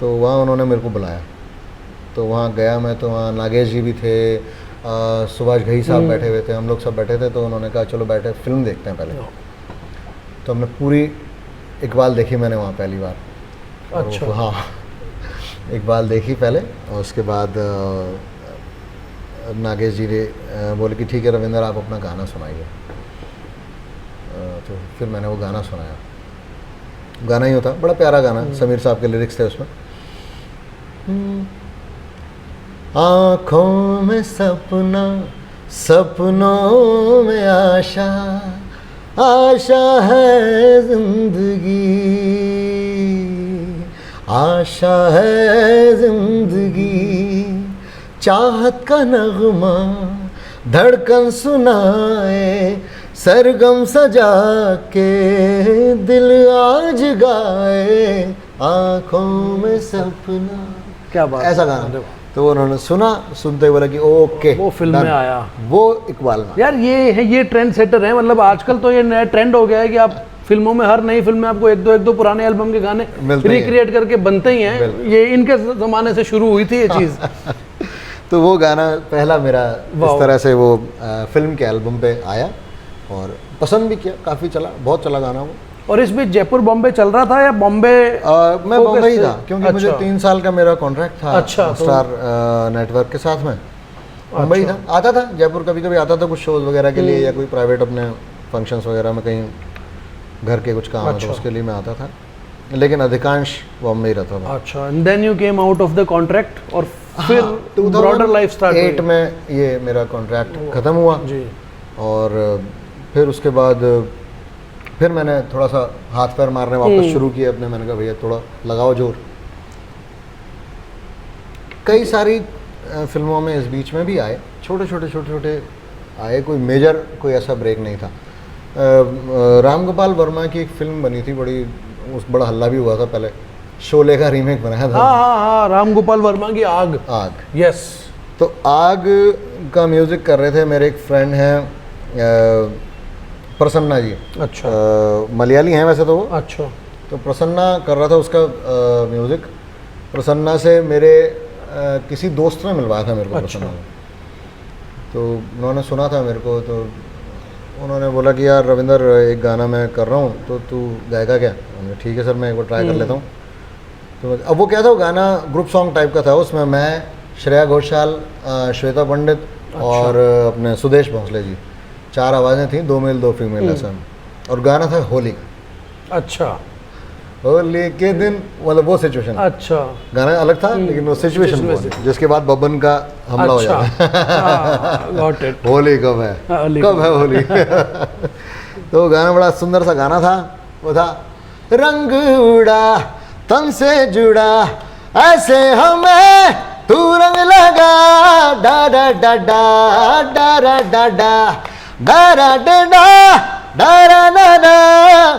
तो वहाँ उन्होंने मेरे को बुलाया, तो वहाँ गया मैं, तो वहाँ नागेश जी भी थे, सुभाष घई साहब बैठे हुए थे, हम लोग सब बैठे थे। तो उन्होंने कहा चलो बैठे फिल्म देखते हैं पहले। तो हमने पूरी इकबाल देखी मैंने वहाँ पहली बार। और अच्छा, हाँ, इकबाल देखी पहले, और उसके बाद नागेश जी ने बोले कि ठीक है रविंदर आप अपना गाना सुनाइए। तो फिर मैंने वो गाना सुनाया, गाना ही होता, बड़ा प्यारा गाना, समीर साहब के लिरिक्स थे उसमें। आँखों में सपना, सपनों में आशा, आशा है जिंदगी, आशा है जिंदगी, चाहत का नगमा धड़कन सुनाए, सरगम सजा के दिल आज गाए, आँखों में सपना। क्या बात, ऐसा गाना। तो उन्होंने सुना, सुनते बोला कि ओके, वो फिल्म में आया, वो इकबाल में। यार ये है, ये ट्रेंड सेटर है, मतलब आजकल तो ये नया ट्रेंड हो गया है कि आप फिल्मों में, हर नई फिल्म में आपको एक दो पुराने एल्बम के गाने रिक्रिएट करके बनते ही हैं। ये इनके ज़माने से शुरू हुई थी ये चीज़। तो वो गाना पहला मेरा इस तरह से वो फिल्म के एल्बम पे आया, और पसंद भी किया, काफ़ी चला, बहुत चला गाना वो। और इस बीच जयपुर बॉम्बे चल रहा था या बॉम्बे? मैं बॉम्बे ही था, क्योंकि मुझे 3 साल का मेरा कॉन्ट्रैक्ट था। अच्छा, स्टार नेटवर्क के साथ में मुंबई था, आता था जयपुर, कभी कभी आता था कुछ शोज वगैरह के लिए, या कोई प्राइवेट अपने फंक्शंस वगैरह में, कहीं घर के कुछ काम तो उसके लिए मैं आता था, लेकिन अधिकांश बॉम्बे ही रहता था। अच्छा, and then you came out of the contract, और फिर ब्रॉडर लाइफ स्टार्ट 2008 में ये मेरा कॉन्ट्रैक्ट ख़त्म हुआ जी। और फिर उसके बाद फिर मैंने थोड़ा सा हाथ पैर मारने वापस शुरू किए अपने। मैंने कहा भैया थोड़ा लगाओ जोर। कई सारी फिल्मों में इस बीच में भी आए, छोटे छोटे आए, कोई मेजर कोई ऐसा ब्रेक नहीं था। राम गोपाल वर्मा की एक फिल्म बनी थी, बड़ा हल्ला भी हुआ था पहले, शोले का रीमेक बनाया था। हाँ, राम गोपाल वर्मा की आग। यस। तो आग का म्यूज़िक कर रहे थे मेरे एक फ्रेंड हैं प्रसन्ना जी। अच्छा मलयाली हैं वैसे तो वो। अच्छा तो प्रसन्ना कर रहा था उसका म्यूज़िक। प्रसन्ना से मेरे किसी दोस्त ने मिलवाया था मेरे को। अच्छा। प्रसन्ना को तो उन्होंने सुना था मेरे को, तो उन्होंने बोला कि यार रविंदर एक गाना मैं कर रहा हूँ तो तू गाएगा क्या? मैंने ठीक है सर, मैं एक बार ट्राई कर लेता हूँ। तो अब वो क्या था, वो गाना ग्रुप सॉन्ग टाइप का था। उसमें मैं, श्रेया घोषाल, श्वेता पंडित और अपने सुदेश भोंसले जी, 4 आवाज़ें थी, 2 मेल 2 फीमेल ऐसा। और गाना था होली का। अच्छा होली के दिन, मतलब वो सिचुएशन। अच्छा गाना अलग था लेकिन वो सिचुएशन वो है, जिसके बाद बब्बन का हमला हो जाता है। Got it. होली कब है, होली कब है होली। तो वो गाना बड़ा सुंदर सा गाना था। वो था रंग उड़ा तन से जुड़ा ऐसे हमें तू रंग लगा, डा डा डा डा डा डा डा डा डा डा डा डा डा डा,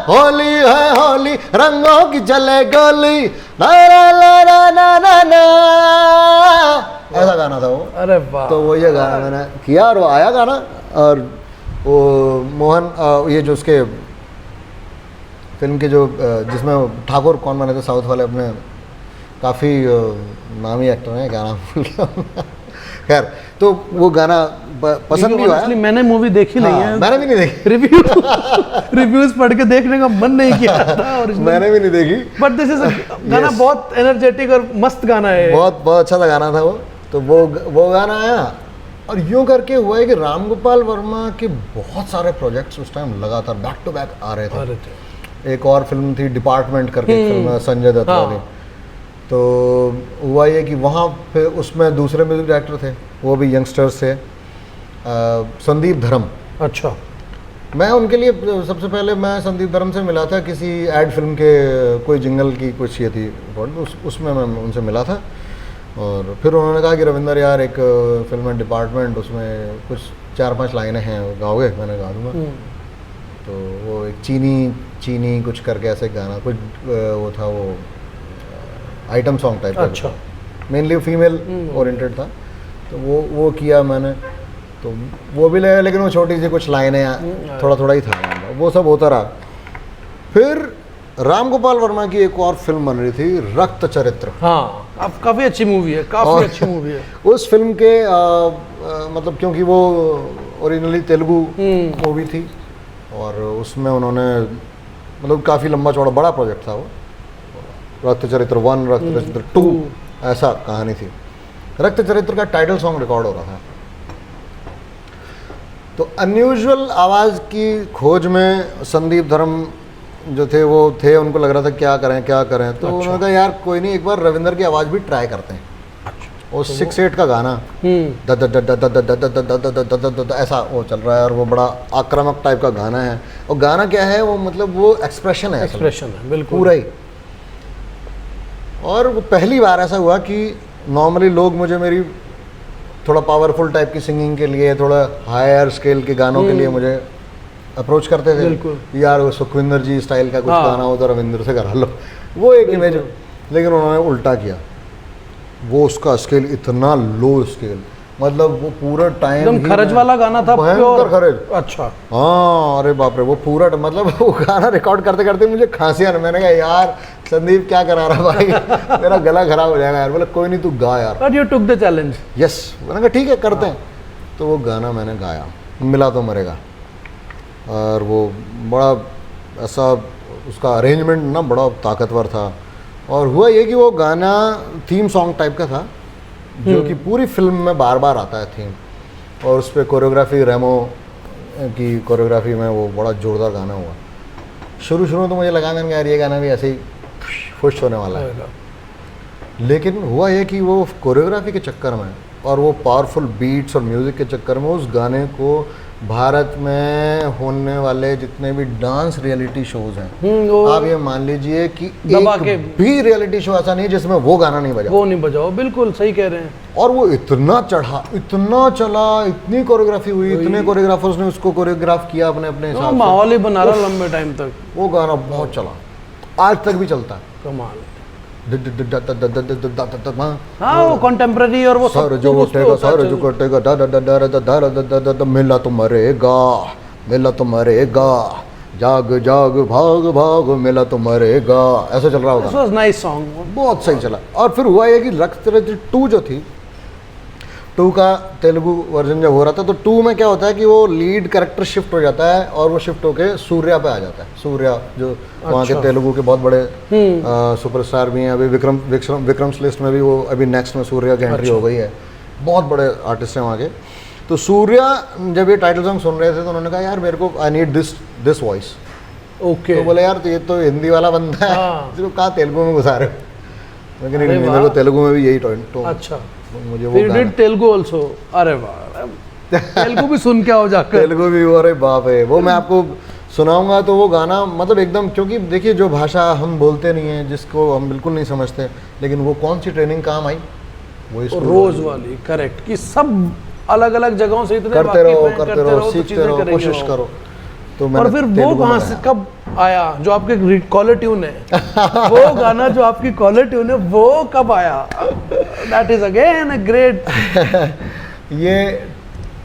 होली है होली रंगों की चले गोली, ला ला ला ला ला ला ला, ऐसा गाना था वो। अरे वाह। तो वो ये गाना मैंने किया और वो आया गाना। और वो मोहन, ये जो उसके फिल्म के जो जिसमें ठाकुर कौन बने थे साउथ वाले, अपने काफ़ी नामी एक्टर हैं, क्या नाम भूल गया। खैर, तो वो गाना पसंद भी हुआ। Honestly, मैंने मूवी देखी नहीं है, मैंने भी नहीं देखी। रिव्यूज पढ़ के देखने का मन नहीं किया था और मैंने भी नहीं देखी। बट दिस इज गाना बहुत एनर्जेटिक और मस्त गाना है। बहुत बहुत अच्छा सा गाना था वो। तो वो गाना आया और यूं करके हुआ है कि राम गोपाल वर्मा के बहुत सारे प्रोजेक्ट्स उस टाइम लगातार बैक टू बैक आ रहे थे। एक और फिल्म थी डिपार्टमेंट करके, फिल्म संजय दत्त वाली। तो हुआ ये कि वहाँ पे उसमें दूसरे म्यूजिक डायरेक्टर थे, वो भी यंगस्टर्स थे, संदीप धर्म। अच्छा। मैं उनके लिए सबसे पहले मैं संदीप धर्म से मिला था किसी एड फिल्म के, कोई जिंगल की कुछ ये थी, उसमें मैं उनसे मिला था। और फिर उन्होंने कहा कि रविंदर यार एक फिल्म है डिपार्टमेंट, उसमें कुछ 4-5 लाइनें हैं, गाओगे? मैंने गा दूँगा। तो वो एक चीनी कुछ करके ऐसे गाना कुछ वो था, वो आइटम सॉन्ग टाइप का। अच्छा। मेनली फीमेल ओरिएंटेड था। तो वो किया मैंने, तो वो भी लगा, लेकिन वो छोटी सी कुछ लाइनें, थोड़ा थोड़ा ही था, वो सब होता रहा। फिर राम गोपाल वर्मा की एक और फिल्म बन रही थी, रक्त चरित्र। हाँ, अब काफ़ी अच्छी मूवी है, काफ़ी अच्छी मूवी है। उस फिल्म के मतलब क्योंकि वो ओरिजिनली तेलुगु मूवी थी और उसमें उन्होंने मतलब काफ़ी लंबा चौड़ा बड़ा प्रोजेक्ट था वो। रक्त चरित्र 1, रक्त चरित्र 2 ऐसा कहानी थी। रक्त चरित्र का टाइटल सॉन्ग रिकॉर्ड हो रहा था। तो अनयूजुअल आवाज़ की खोज में संदीप धर्म जो थे वो थे, उनको लग रहा था क्या करें। तो उन्होंने कहा यार कोई नहीं, एक बार रविंदर की आवाज़ भी ट्राई करते हैं। वो 6/8 का गाना ऐसा वो चल रहा है और वो बड़ा आक्रामक टाइप का गाना है। और गाना क्या है वो, मतलब वो एक्सप्रेशन है बिल्कुल पूरा ही। और वो पहली बार ऐसा हुआ कि नॉर्मली लोग मुझे मेरी थोड़ा पावरफुल टाइप की सिंगिंग के लिए, थोड़ा हायर स्केल के गानों के लिए मुझे अप्रोच करते थे। यार वो सुखविंदर जी स्टाइल का कुछ गाना हो तो रविंदर से करा लो, वो एक इमेज। लेकिन उन्होंने उल्टा किया, वो उसका स्केल इतना लो स्केल, मतलब वो पूरा टाइम एकदम खरज वाला गाना था, भयंकर खरज। अच्छा। हाँ, अरे बाप रे, वो पूरा मतलब वो गाना रिकॉर्ड करते करते मुझे खांसी आने। मैंने कहा यार संदीप क्या करा रहा भाई, मेरा गला खराब हो जाएगा यार। बोले कोई नहीं, तू गा यार। But you took the challenge. Yes, मैंने कहा ठीक है करते हैं। तो वो गाना मैंने गाया, मिला तो मरेगा। और वो बड़ा ऐसा उसका अरेंजमेंट ना बड़ा ताकतवर था। और हुआ ये कि वो गाना थीम सॉन्ग टाइप का था, जो कि पूरी फिल्म में बार बार आता है थीम। और उस पर कोरियोग्राफी, रेमो की कोरियोग्राफी में वो बड़ा जोरदार गाना हुआ। शुरू में तो मुझे लगा, मैंने कहा यार ये गाना भी ऐसे ही खुश होने वाला है। लेकिन हुआ ये कि वो कोरियोग्राफी के चक्कर में और वो पावरफुल बीट्स और म्यूज़िक के चक्कर में उस गाने को भारत में होने वाले जितने भी डांस रियलिटी शोज हैं, आप ये मान लीजिए कि एक भी रियलिटी शो ऐसा नहीं जिसमें वो गाना नहीं बजा। बिल्कुल सही कह रहे हैं। और वो इतना चढ़ा, इतना चला, इतनी कोरियोग्राफी हुई, इतने कोरियोग्राफर्स ने उसको कोरियोग्राफ किया अपने अपने हिसाब से। माहौल ही बना रहा लंबे टाइम तक। वो गाना बहुत चला, आज तक भी चलता है। कमाल। हाँ, वो कंटेम्पररी और वो सर जो उठेगा, सर जो कटेगा, मिला तो मरेगा, मिला तो मरेगा, जाग जाग भाग भाग, मिला तो मरेगा, ऐसा चल रहा दिस होगा। Was nice song. बहुत सही चला। और फिर हुआ ये कि रक्त रज 2 जो थी, 2 का तेलुगु वर्जन जब हो रहा था तो 2 में क्या होता है कि वो लीड कैरेक्टर शिफ्ट हो जाता है और वो शिफ्ट होके सूर्या पे आ जाता है। सूर्या जो वहाँ के अच्छा। तेलुगु के बहुत बड़े सुपरस्टार भी हैं। अभी विक्रम्स लिस्ट में भी वो अभी नेक्स्ट में सूर्या की एंट्री हो गई है। बहुत बड़े आर्टिस्ट हैं वहाँ के। तो सूर्या जब ये टाइटल सॉन्ग सुन रहे थे तो उन्होंने कहा यार मेरे को I need this voice. Okay. तो बोले यार तो ये तो हिंदी वाला बंदा है, हाँ। इसको कहाँ तेलुगु में घुसा रहे हो। लेकिन अरे मेरे वाह। को तेलुगु में भी यही टोन अच्छा, मुझे वो फिर गाना- डिड तेलुगु आल्सो। अरे वाह, तेलुगु भी सुन के आओ जाकर। तेलुगु भी, अरे बाप रे, वो मैं आपको सुनाऊंगा तो वो गाना मतलब एकदम, क्योंकि देखिए जो भाषा हम बोलते नहीं है, जिसको हम बिल्कुल नहीं समझते, लेकिन वो कौन सी ट्रेनिंग काम आई, वो स्कूल रोज वाली, करेक्ट, कि सब अलग अलग जगहों से इतने करते वाकिफ रहो हैं, करते रहो, तो सीखते चीजें रहो, करेंगे कोशिश वो। करो। तो और मैंने फिर वो तेलुगु में कहाँ से गाया। कब आया जो आपके कॉलर ट्यून है? वो गाना जो आपकी कॉलर ट्यून है वो कब आया? That is again a great. ये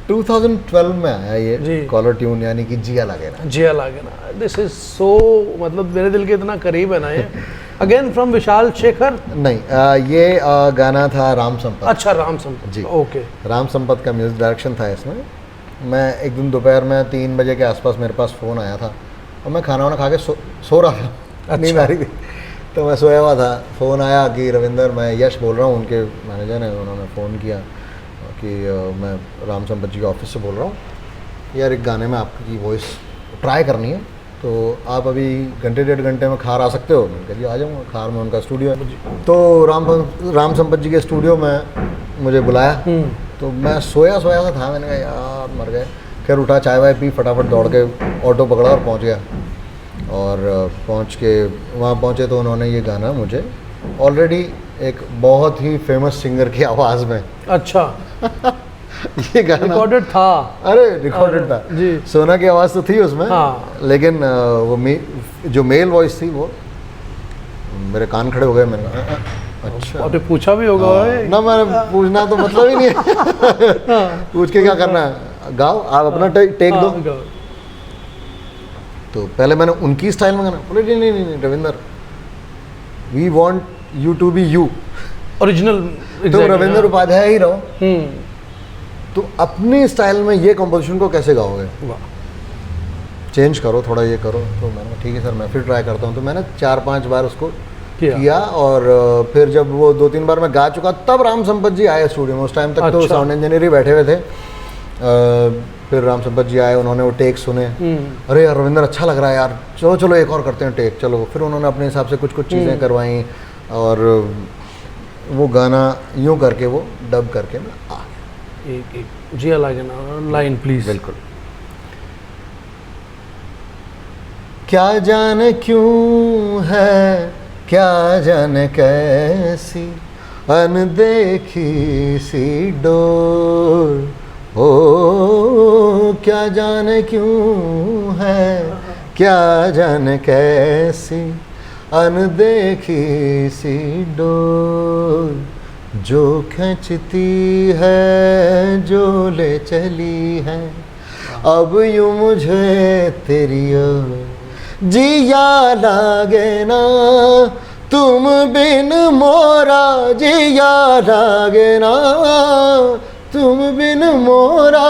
2012 में आया जी। ये कॉलर ट्यून, यानी कि जिया लगेगा। जिया लागे ना, दिस इज सो, मतलब मेरे दिल के इतना करीब है ना ये। Again from Vishal Shekhar. नहीं, ये गाना था राम संपत। अच्छा, राम संपत जी। ओके। राम संपत का म्यूजिक डायरेक्शन था इसमें। मैं एक दिन दोपहर में 3 बजे के आसपास मेरे पास फ़ोन आया था और मैं खाना वाना खा के सो रहा था। अच्छा। नींद आ रही थी तो मैं सोया हुआ था। फ़ोन आया कि रविंदर, मैं यश बोल रहा हूँ, उनके मैनेजर हैं, उन्होंने फ़ोन किया कि मैं राम संपत जी के ऑफिस से बोल रहा हूँ, यार एक गाने में आपकी वॉइस ट्राई करनी है, तो आप अभी घंटे 1.5 घंटे में खार आ सकते हो? मैंने कहा जी आ जाऊँगा। खार में उनका स्टूडियो है। तो राम संपत जी के स्टूडियो में मुझे बुलाया। तो मैं सोया सा था, मैंने कहा यार मर गए। खैर उठा, चाय वाय पी, फटाफट दौड़ के ऑटो पकड़ा और पहुंच गया। और पहुंच के वहाँ पहुँचे तो उन्होंने ये गाना मुझे ऑलरेडी एक बहुत ही फेमस सिंगर की आवाज़ में अच्छा, ये गाना रिकॉर्डेड था। अरे रिकॉर्डेड था जी। सोना की आवाज़ तो थी उसमें। हाँ। लेकिन वो जो मेल वॉइस थी वो मेरे कान खड़े हो गए। मैंने कहा, अच्छा। और पूछा भी होगा ओए। ना, मैंने पूछना तो मतलब ही नहीं है। पूछ के क्या करना है, गाओ आप अपना टेक दो। हाँ, तो पहले मैंने उनकी स्टाइल में गाना, बोले नहीं नहीं नहीं Ravinder, we want you to be you, original. तो रविंद्र उपाध्याय ही रहो, तो अपनी स्टाइल में ये कंपोजिशन को कैसे गाओगे, चेंज करो थोड़ा, ये करो। तो मैंने कहा ठीक है सर, मैं फिर ट्राई करता हूँ। तो मैंने 4-5 बार उसको किया और फिर जब वो 2-3 बार मैं गा चुका तब राम संपत जी आए स्टूडियो में। उस टाइम तक तो साउंड इंजीनियर ही बैठे हुए थे। फिर राम संपत जी आए, उन्होंने वो टेक सुने। अरे यार रविंदर अच्छा लग रहा है यार, चलो चलो एक और करते हैं टेक, चलो। फिर उन्होंने अपने हिसाब से कुछ चीज़ें करवाई और वो गाना यूँ करके वो डब करके मैं आ गया। एक जिया लागे ना लाइन प्लीज। बिल्कुल। क्या जाने क्यों है, क्या जाने कैसी अनदेखी सी डोर, ओ क्या जाने क्यों है, क्या जाने कैसी अनदेखी सी डोर, जो खींचती है जो ले चली है अब यूं मुझे तेरी ओर, जिया लागे ना तुम बिन मोरा, जिया लागे ना तुम बिन मोरा।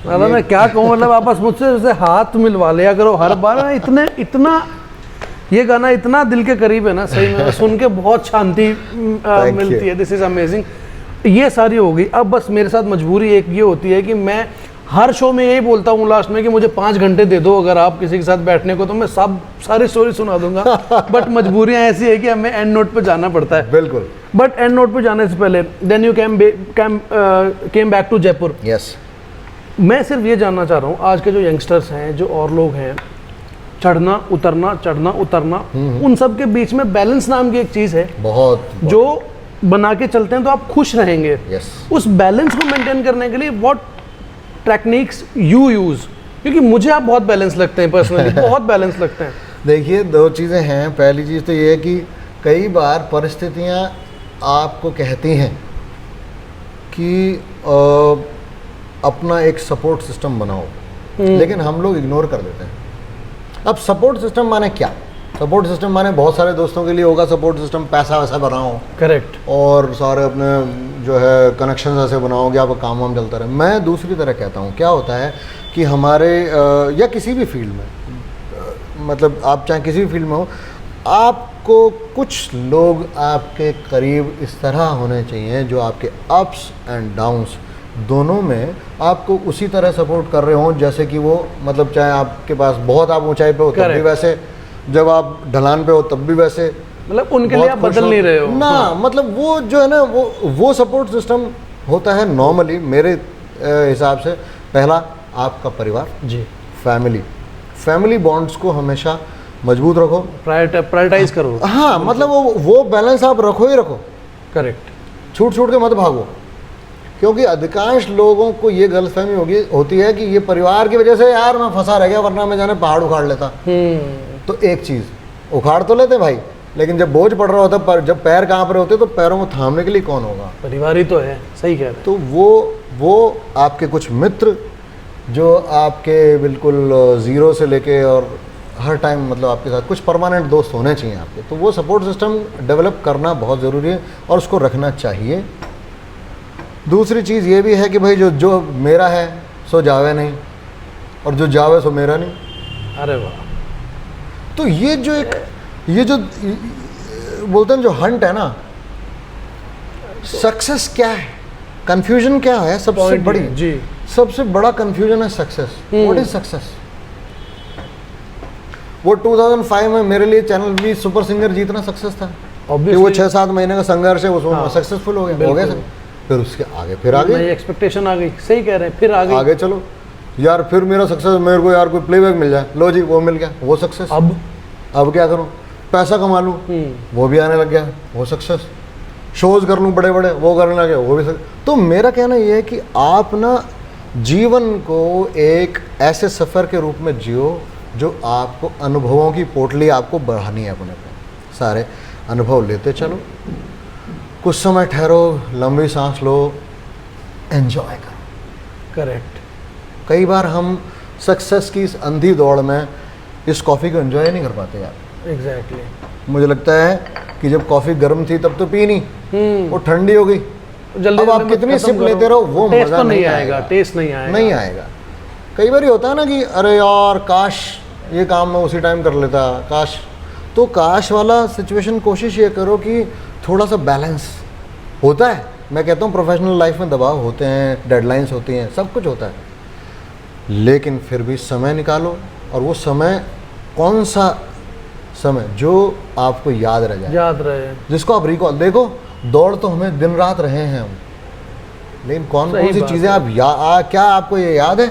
मतलब मैं क्या कहूँ, मतलब आपस मुझसे जैसे हाथ मिलवा लिया करो हर बार। इतना ये गाना इतना दिल के करीब है ना, सही में सुन के बहुत शांति मिलती है। This is amazing. ये सारी हो गई। अब बस मेरे साथ मजबूरी एक ये होती है कि मैं हर शो में यही बोलता हूँ लास्ट में कि मुझे 5 घंटे दे दो अगर आप किसी के साथ बैठने को, तो मैं सारी स्टोरी सुना दूंगा। बट मजबूरियाँ ऐसी है कि हमें एंड नोट पे जाना पड़ता है। बिल्कुल। बट एंड नोट पे जाने से पहले then you came back to Jaipur. Yes. मैं सिर्फ ये जानना चाह रहा हूँ, आज के जो यंगस्टर्स हैं, जो और लोग हैं, चढ़ना उतरना, उन सब के बीच में बैलेंस नाम की एक चीज़ है बहुत जो बना के चलते हैं तो आप खुश रहेंगे। यस। उस बैलेंस को मेंटेन करने के लिए व्हाट टेक्निक्स यू यूज, क्योंकि मुझे आप बहुत बैलेंस लगते हैं पर्सनली, बहुत बैलेंस लगते हैं। देखिए 2 चीज़ें हैं। पहली चीज़ तो ये है कि कई बार परिस्थितियाँ आपको कहती हैं कि अपना एक सपोर्ट सिस्टम बनाओ, लेकिन हम लोग इग्नोर कर देते हैं। अब सपोर्ट सिस्टम माने क्या? सपोर्ट सिस्टम माने बहुत सारे दोस्तों के लिए होगा सपोर्ट सिस्टम, पैसा वैसा बनाओ, करेक्ट, और सारे अपने जो है कनेक्शन ऐसे बनाओगे, आपका काम वाम चलता रहे। मैं दूसरी तरह कहता हूँ, क्या होता है कि हमारे या किसी भी फील्ड में, मतलब आप चाहे किसी भी फील्ड में हो, आपको कुछ लोग आपके करीब इस तरह होने चाहिए जो आपके अप्स एंड डाउन्स दोनों में आपको उसी तरह सपोर्ट कर रहे हों, जैसे कि वो, मतलब चाहे आपके पास बहुत आप ऊंचाई पे हो तब भी वैसे, जब आप ढलान पे हो तब भी वैसे, मतलब उनके लिए आप बदल नहीं रहे हो ना। मतलब वो जो है ना, वो सपोर्ट सिस्टम होता है नॉर्मली मेरे हिसाब से। पहला आपका परिवार जी, फैमिली बॉन्ड्स को हमेशा मजबूत रखो, प्रायोरिटाइज करो। हाँ, मतलब वो बैलेंस आप रखो ही रखो। करेक्ट, छूट के मत भागो, क्योंकि अधिकांश लोगों को ये गलतफहमी होती है कि ये परिवार की वजह से यार मैं फंसा रह गया, वरना मैं जाने पहाड़ उखाड़ लेता। तो एक चीज़, उखाड़ तो लेते भाई, लेकिन जब बोझ पड़ रहा होता, पर जब पैर कांप रहे होते तो पैरों को थामने के लिए कौन होगा? परिवार ही तो है। सही कह रहे हैं। तो वो आपके कुछ मित्र जो आपके बिल्कुल ज़ीरो से लेके और हर टाइम, मतलब आपके साथ कुछ परमानेंट दोस्त होने चाहिए आपके। तो वो सपोर्ट सिस्टम डेवलप करना बहुत ज़रूरी है और उसको रखना चाहिए। दूसरी चीज़ ये भी है कि भाई जो मेरा है सो जावे नहीं, और जो जावे सो मेरा नहीं। अरे वाह। तो ये जो बोलते हैं जो हंट है ना, सक्सेस क्या है, कंफ्यूजन क्या है, सबसे बड़ा कंफ्यूजन है सक्सेस। What is success? वो 2005 में मेरे लिए चैनल भी सुपर सिंगर जीतना सक्सेस था, कि वो 6-7 महीने का संघर्ष है, उसमें सक्सेसफुल हो गया। फिर उसके आगे एक्सपेक्टेशन आ गई। सही कह रहे हैं। फिर आगे चलो यार, फिर मेरा सक्सेस, मेरे को यार कोई प्लेबैक मिल जाए, लो जी वो मिल गया, वो सक्सेस। अब क्या करूं? पैसा कमा लूं, वो भी आने लग गया, वो सक्सेस। शोज कर लूं बड़े बड़े, वो करने लगे, वो भी सक्सेस। तो मेरा कहना ये है कि आप ना जीवन को एक ऐसे सफ़र के रूप में जियो जो आपको अनुभवों की पोटली आपको बढ़ानी है अपने पे। सारे अनुभव लेते चलो, कुछ समय ठहरो, लंबी सांस लो, एंजॉय करो। करेक्ट। कई बार हम सक्सेस की इस अंधी दौड़ में इस कॉफ़ी को एंजॉय नहीं कर पाते यार। एग्जैक्टली। मुझे लगता है कि जब कॉफ़ी गर्म थी तब तो पी नहीं, वो ठंडी हो गई, जल्दी अब आप कितनी सिप लेते रहो, वो मज़ा तो नहीं आएगा, टेस्ट नहीं आएगा। कई बार ये होता है ना कि अरे यार काश ये काम मैं उसी टाइम कर लेता, काश वाला सिचुएशन। कोशिश ये करो कि थोड़ा सा बैलेंस होता है। मैं कहता हूँ प्रोफेशनल लाइफ में दबाव होते हैं, डेडलाइंस होती हैं, सब कुछ होता है, लेकिन फिर भी समय निकालो। और वो समय कौन सा समय जो आपको याद रहे, जिसको आप रिकॉल, देखो दौड़ तो हमें दिन रात रहे हैं हम, लेकिन कौन सी चीज़ें आप क्या आपको ये याद है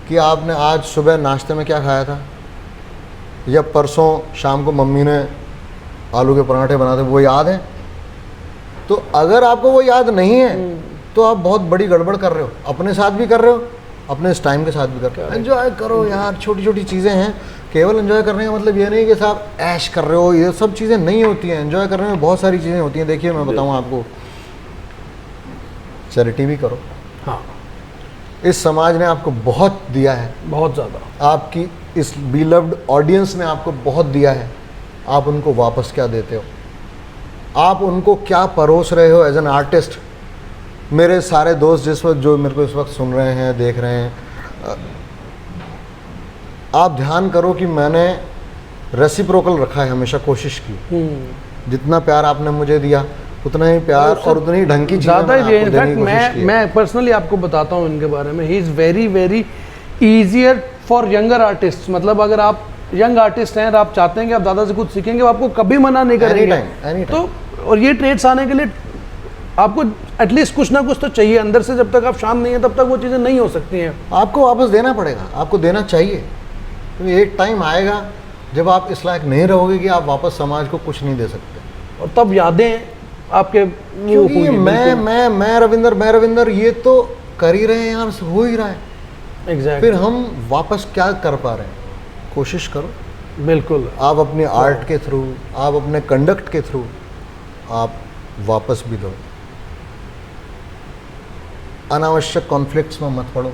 कि आपने आज सुबह नाश्ते में क्या खाया था, या परसों शाम को मम्मी ने आलू के पराठे बनाते, वो याद है? तो अगर आपको वो याद नहीं है तो आप बहुत बड़ी गड़बड़ कर रहे हो, अपने साथ भी कर रहे हो, अपने इस टाइम के साथ भी कर रहे हो। एंजॉय करो यार, छोटी छोटी चीज़ें हैं। केवल एंजॉय करने का मतलब ये नहीं कि आप ऐश कर रहे हो, ये सब चीज़ें नहीं होती हैं। एंजॉय करने में बहुत सारी चीज़ें होती हैं। देखिए मैं बताऊँ आपको, चैरिटी भी करो। हाँ, इस समाज ने आपको बहुत दिया है, बहुत ज़्यादा। आपकी इस बिलव्ड ऑडियंस ने आपको बहुत दिया है, आप उनको वापस क्या देते हो? आप उनको क्या परोस रहे हो एज एन आर्टिस्ट? मेरे सारे दोस्त जो मेरे को इस वक्त सुन रहे हैं, देख रहे हैं, आप ध्यान करो कि मैंने रेसिप्रोकल रखा है, हमेशा कोशिश की। जितना प्यार आपने मुझे दिया उतना ही प्यार और उतनी ही ढंग की ज़्यादा ही। इनफैक्ट मैं पर्सनली आपको बताता हूँ इनके बारे में, he is very very easier for younger artist. मतलब अगर आप यंग आर्टिस्ट हैं और आप चाहते हैं कि आप दादा से कुछ सीखेंगे, वो आपको कभी मना नहीं करेंगे। तो और ये ट्रेड्स आने के लिए आपको एटलीस्ट कुछ ना कुछ तो चाहिए अंदर से। जब तक आप शांत नहीं है तब तक वो चीज़ें नहीं हो सकती हैं। आपको वापस देना पड़ेगा, आपको देना चाहिए, क्योंकि एक टाइम आएगा जब आप इस लायक नहीं रहोगे कि आप वापस समाज को कुछ नहीं दे सकते। और तब यादें आपके, क्योंकि मैं रविंदर ये तो कर ही रहे हैं यार, हो ही रहा है। एग्जैक्टली। फिर हम वापस क्या कर पा रहे हैं? कोशिश करो। बिल्कुल। आप अपने आर्ट के थ्रू, आप अपने कंडक्ट के थ्रू आप वापस भी दो। अनावश्यक कॉन्फ्लिक्ट्स में मत पड़ो।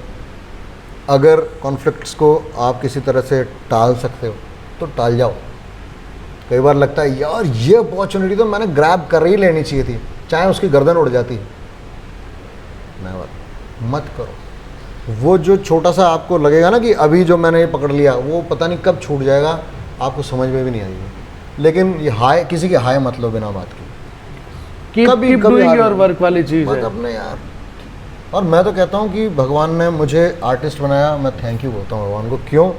अगर कॉन्फ्लिक्ट्स को आप किसी तरह से टाल सकते हो तो टाल जाओ। कई बार लगता है यार ये अपॉर्चुनिटी तो मैंने ग्रैब कर ही लेनी चाहिए थी, चाहे उसकी गर्दन उड़ जाती। नेवर, मत करो। वो जो छोटा सा आपको लगेगा ना कि अभी जो मैंने ये पकड़ लिया, वो पता नहीं कब छूट जाएगा, आपको समझ में भी नहीं आएगी। लेकिन ये हाय, किसी के हाय मत लो बिना बात के। कीप डूइंग योर वर्क वाली चीज़ है अपने यार। और मैं तो कहता हूँ कि भगवान ने मुझे आर्टिस्ट बनाया, मैं थैंक यू बोलता हूँ भगवान को। क्यों?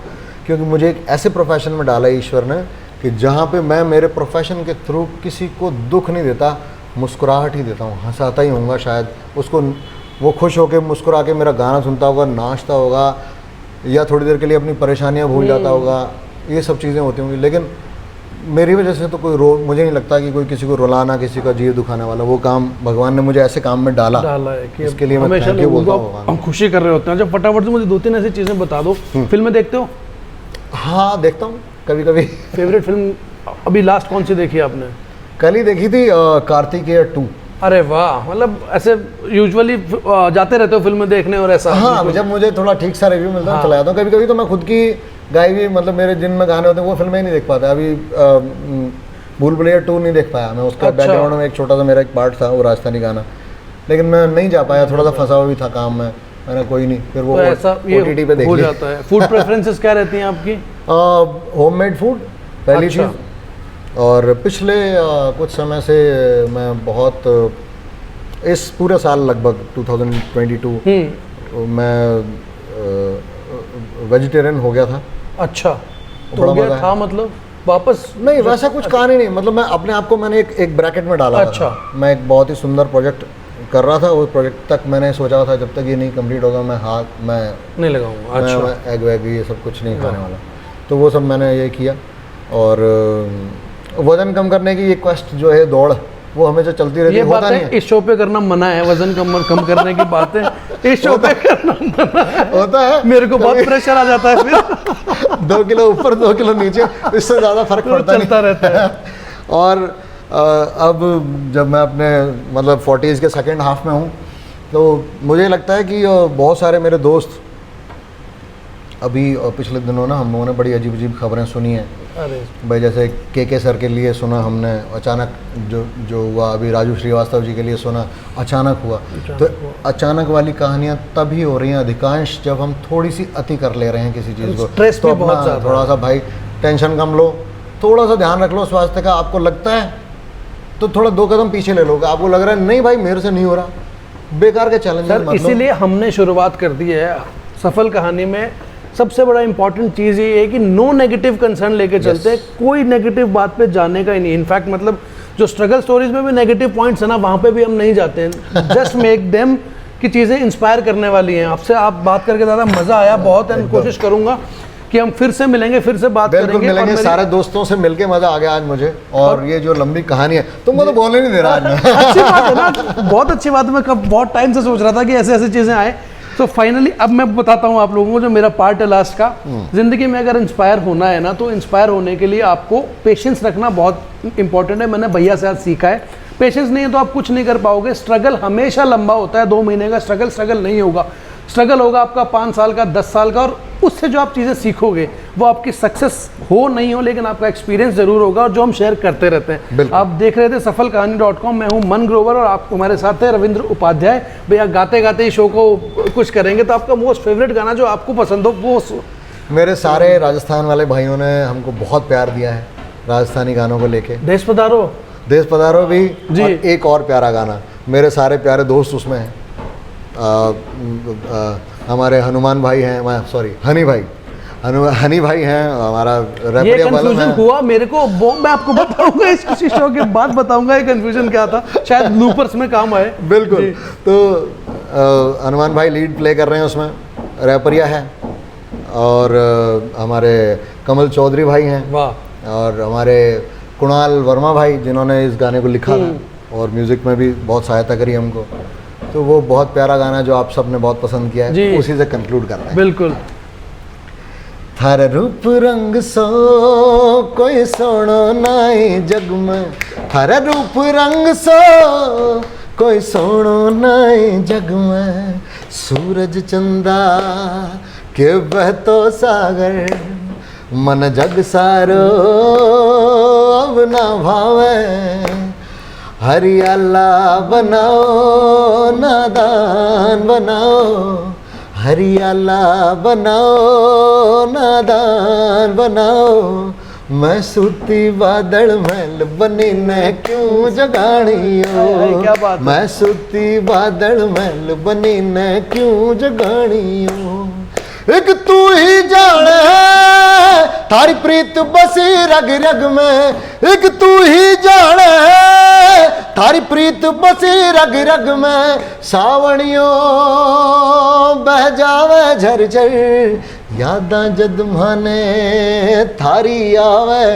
क्योंकि मुझे एक ऐसे प्रोफेशन में डाला ईश्वर ने कि जहाँ पे मैं मेरे प्रोफेशन के थ्रू किसी को दुख नहीं देता, मुस्कुराहट ही देता हूँ, हंसाता ही होऊंगा शायद उसको। वो खुश होकर मुस्कुरा के मेरा गाना सुनता होगा, नाचता होगा, या थोड़ी देर के लिए अपनी परेशानियाँ भूल जाता होगा, ये सब चीज़ें होती होंगी। लेकिन मेरी वजह से तो मुझे नहीं लगता कि कोई किसी को रुलाना, किसी का जीव दुखाने वाला, वो काम भगवान ने मुझे ऐसे काम में डाला है कि इसके लिए मैं थैंक यू बोलता हूँ। हम खुशी कर रहे होते हैं। जब फटाफट से मुझे 2-3 ऐसी चीज़ें बता दो। फिल्में देखते हो? हाँ देखता हूँ कभी कभी। फेवरेट फिल्म अभी लास्ट कौन सी देखी आपने? कल ही देखी थी कार्तिकेय 2। अरे वाह, मतलब ऐसे यूजुअली जाते रहते हो फिल्में देखने और ऐसा? हाँ, जब मुझे थोड़ा ठीक सा रिव्यू मिलता है चला जाता हूँ। कभी कभी तो मैं खुद की गाई भी, मतलब मेरे जिन में गाने होते हैं वो फिल्में ही नहीं देख पाता। अभी भूल भुलैया 2 नहीं देख पाया मैं। उसका बैकग्राउंड में एक छोटा सा मेरा एक पार्ट था, वो राजस्थानी गाना, लेकिन मैं नहीं जा पाया, थोड़ा सा फंसा हुआ भी था काम में। मैंने कोई नहीं, फिर वो OTT पे देख हो जाता है। फूड प्रेफरेंसेस क्या रहती हैं आपकी? होममेड फूड पहली चीज़। और पिछले कुछ समय से मैं बहुत, इस पूरे साल लगभग 2022 मैं वेजिटेरियन हो गया था। अच्छा, तो हो गया था मतलब वापस? नहीं, वैसा कुछ कहानी नहीं, मतलब मैं अपने आप को मैंने एक ब्रैकेट में डाला। अच्छा था। मैं एक बहुत ही सुंदर प्रोजेक्ट कर रहा था, उस प्रोजेक्ट तक मैंने सोचा था जब तक ये नहीं कंप्लीट होगा मैं नहीं लगाऊंगा। अच्छा, मैं एग वैग ये सब कुछ नहीं खाने वाला। तो वो सब मैंने ये किया। और वजन कम करने की ये क्वेस्ट जो है, दौड़, वो हमेशा चलती रहती है। होता नहीं है, इस शो पे करना मना है, वजन कम करने की बातें इस शो पे करना मना है। होता है, मेरे को बहुत प्रेशर आ जाता है फिर। 2 किलो ऊपर 2 किलो नीचे, इससे ज़्यादा फर्क पड़ता चलता रहता है। और अब जब मैं अपने मतलब 40s के सेकेंड हाफ में हूँ, तो मुझे लगता है कि बहुत सारे मेरे दोस्त अभी पिछले दिनों ना हम लोगों ने बड़ी अजीब अजीब खबरें सुनी हैं। अरे भाई, जैसे के सर के लिए सुना हमने, अचानक जो हुआ, अभी राजू श्रीवास्तव जी के लिए सुना, अचानक हुआ। तो अचानक वाली कहानियाँ तभी हो रही हैं अधिकांश जब हम थोड़ी सी अति कर ले रहे हैं किसी चीज़ को। स्ट्रेस तो भी बहुत ज़्यादा, थोड़ा सा भाई टेंशन कम लो, थोड़ा सा ध्यान रख लो स्वास्थ्य का। आपको लगता है तो थोड़ा 2 कदम पीछे ले लोगे। आपको लग रहा है नहीं भाई मेरे से नहीं हो रहा, बेकार के चैलेंज मत लो। इसीलिए हमने शुरुआत कर दी है सफल कहानी में। सबसे बड़ा इंपॉर्टेंट चीज़ ये है कि नो नेगेटिव कंसर्न लेके चलते हैं। कोई नेगेटिव बात पे जाने का ही नहीं। इनफैक्ट मतलब जो स्ट्रगल स्टोरीज में भी नेगेटिव पॉइंट्स है ना, वहाँ पे भी हम नहीं जाते हैं। जस्ट मेक देम कि चीज़ें इंस्पायर करने वाली हैं। आपसे आप बात करके ज़्यादा मज़ा आया बहुत, एंड कोशिश करूँगा कि हम फिर से मिलेंगे, फिर से बात करेंगे। मिलेंगे, सारे दोस्तों से मिलके मजा आ गया आज मुझे। और ये जो लंबी कहानी है, तुमको तो बोलने नहीं दे रहा आज। अच्छी बात है ना, बहुत अच्छी बात है। मैं बहुत टाइम से सोच रहा था कि ऐसे ऐसी चीज़ें आए। तो फाइनली अब मैं बताता हूँ आप लोगों को जो मेरा पार्ट है लास्ट का। जिंदगी में अगर इंस्पायर होना है ना, तो इंस्पायर होने के लिए आपको पेशेंस रखना बहुत इंपॉर्टेंट है। मैंने भैया से आज सीखा है। पेशेंस नहीं है तो आप कुछ नहीं कर पाओगे। स्ट्रगल हमेशा लंबा होता है। 2 महीने का स्ट्रगल नहीं होगा। स्ट्रगल होगा आपका 5 साल का, 10 साल का, और उससे जो आप चीज़ें सीखोगे वो आपकी सक्सेस हो नहीं हो, लेकिन आपका एक्सपीरियंस जरूर होगा, और जो हम शेयर करते रहते हैं। आप देख रहे थे सफलकहानी.com। मैं हूं मन ग्रोवर और आप हमारे साथ है रविंद्र उपाध्याय। भैया गाते गाते ही शो को कुछ करेंगे, तो आपका मोस्ट फेवरेट गाना जो आपको पसंद हो वो। मेरे सारे राजस्थान वाले भाइयों ने हमको बहुत प्यार दिया है राजस्थानी गानों को लेके। देश पधारो भी जी। और एक और प्यारा गाना, मेरे सारे प्यारे दोस्त उसमें हैं। हमारे हनुमान भाई हैं, सॉरी हनी भाई हैं, हमारा ये कंफ्यूजन हुआ मेरे को, वो मैं आपको बताऊंगा इस शो के बाद बताऊंगा ये कंफ्यूजन क्या था, शायद लूपर्स में काम आए। बिल्कुल। तो हनुमान भाई लीड प्ले कर रहे हैं उसमें, रैपरिया है, और हमारे कमल चौधरी भाई हैं, वाह, और हमारे कुणाल वर्मा भाई जिन्होंने इस गाने को लिखा था और म्यूज़िक में भी बहुत सहायता करी हमको। तो वो बहुत प्यारा गाना जो आप सबने बहुत पसंद किया है, उसी से कंक्लूड करना है। बिल्कुल। थारा रूप रंग सो कोई सोनो नाई जग में, थारा रूप रंग सो कोई सोनो नाई जग में सूरज चंदा के बहतो सागर मन जग सारो अब ना भावे हरियाला बनाओ नादान बनाओ हरियाला बनाओ नादान बनाओ मैं सूती बादल महल बनी ने क्यों जगानियो क्या बात है। मैं सूती बादल महल बनी ने क्यों जगानियो एक तू ही जाने थारी प्रीत बसी रग रग में एक तू ही जाने थारी प्रीत बसी रग रग में सावणियों बह जावे झरझर यादां जद माने थारी आवे।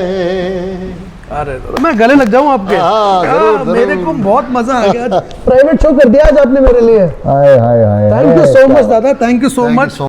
अरे तो मैं गले लग जाऊं आपके। हाँ, जरूर, जरूर। मेरे को बहुत मजा आ गया। प्राइवेट शो कर दिया आज आपने मेरे लिए। Hi hi hi thank you so much दादा, thank you so Thank you much. so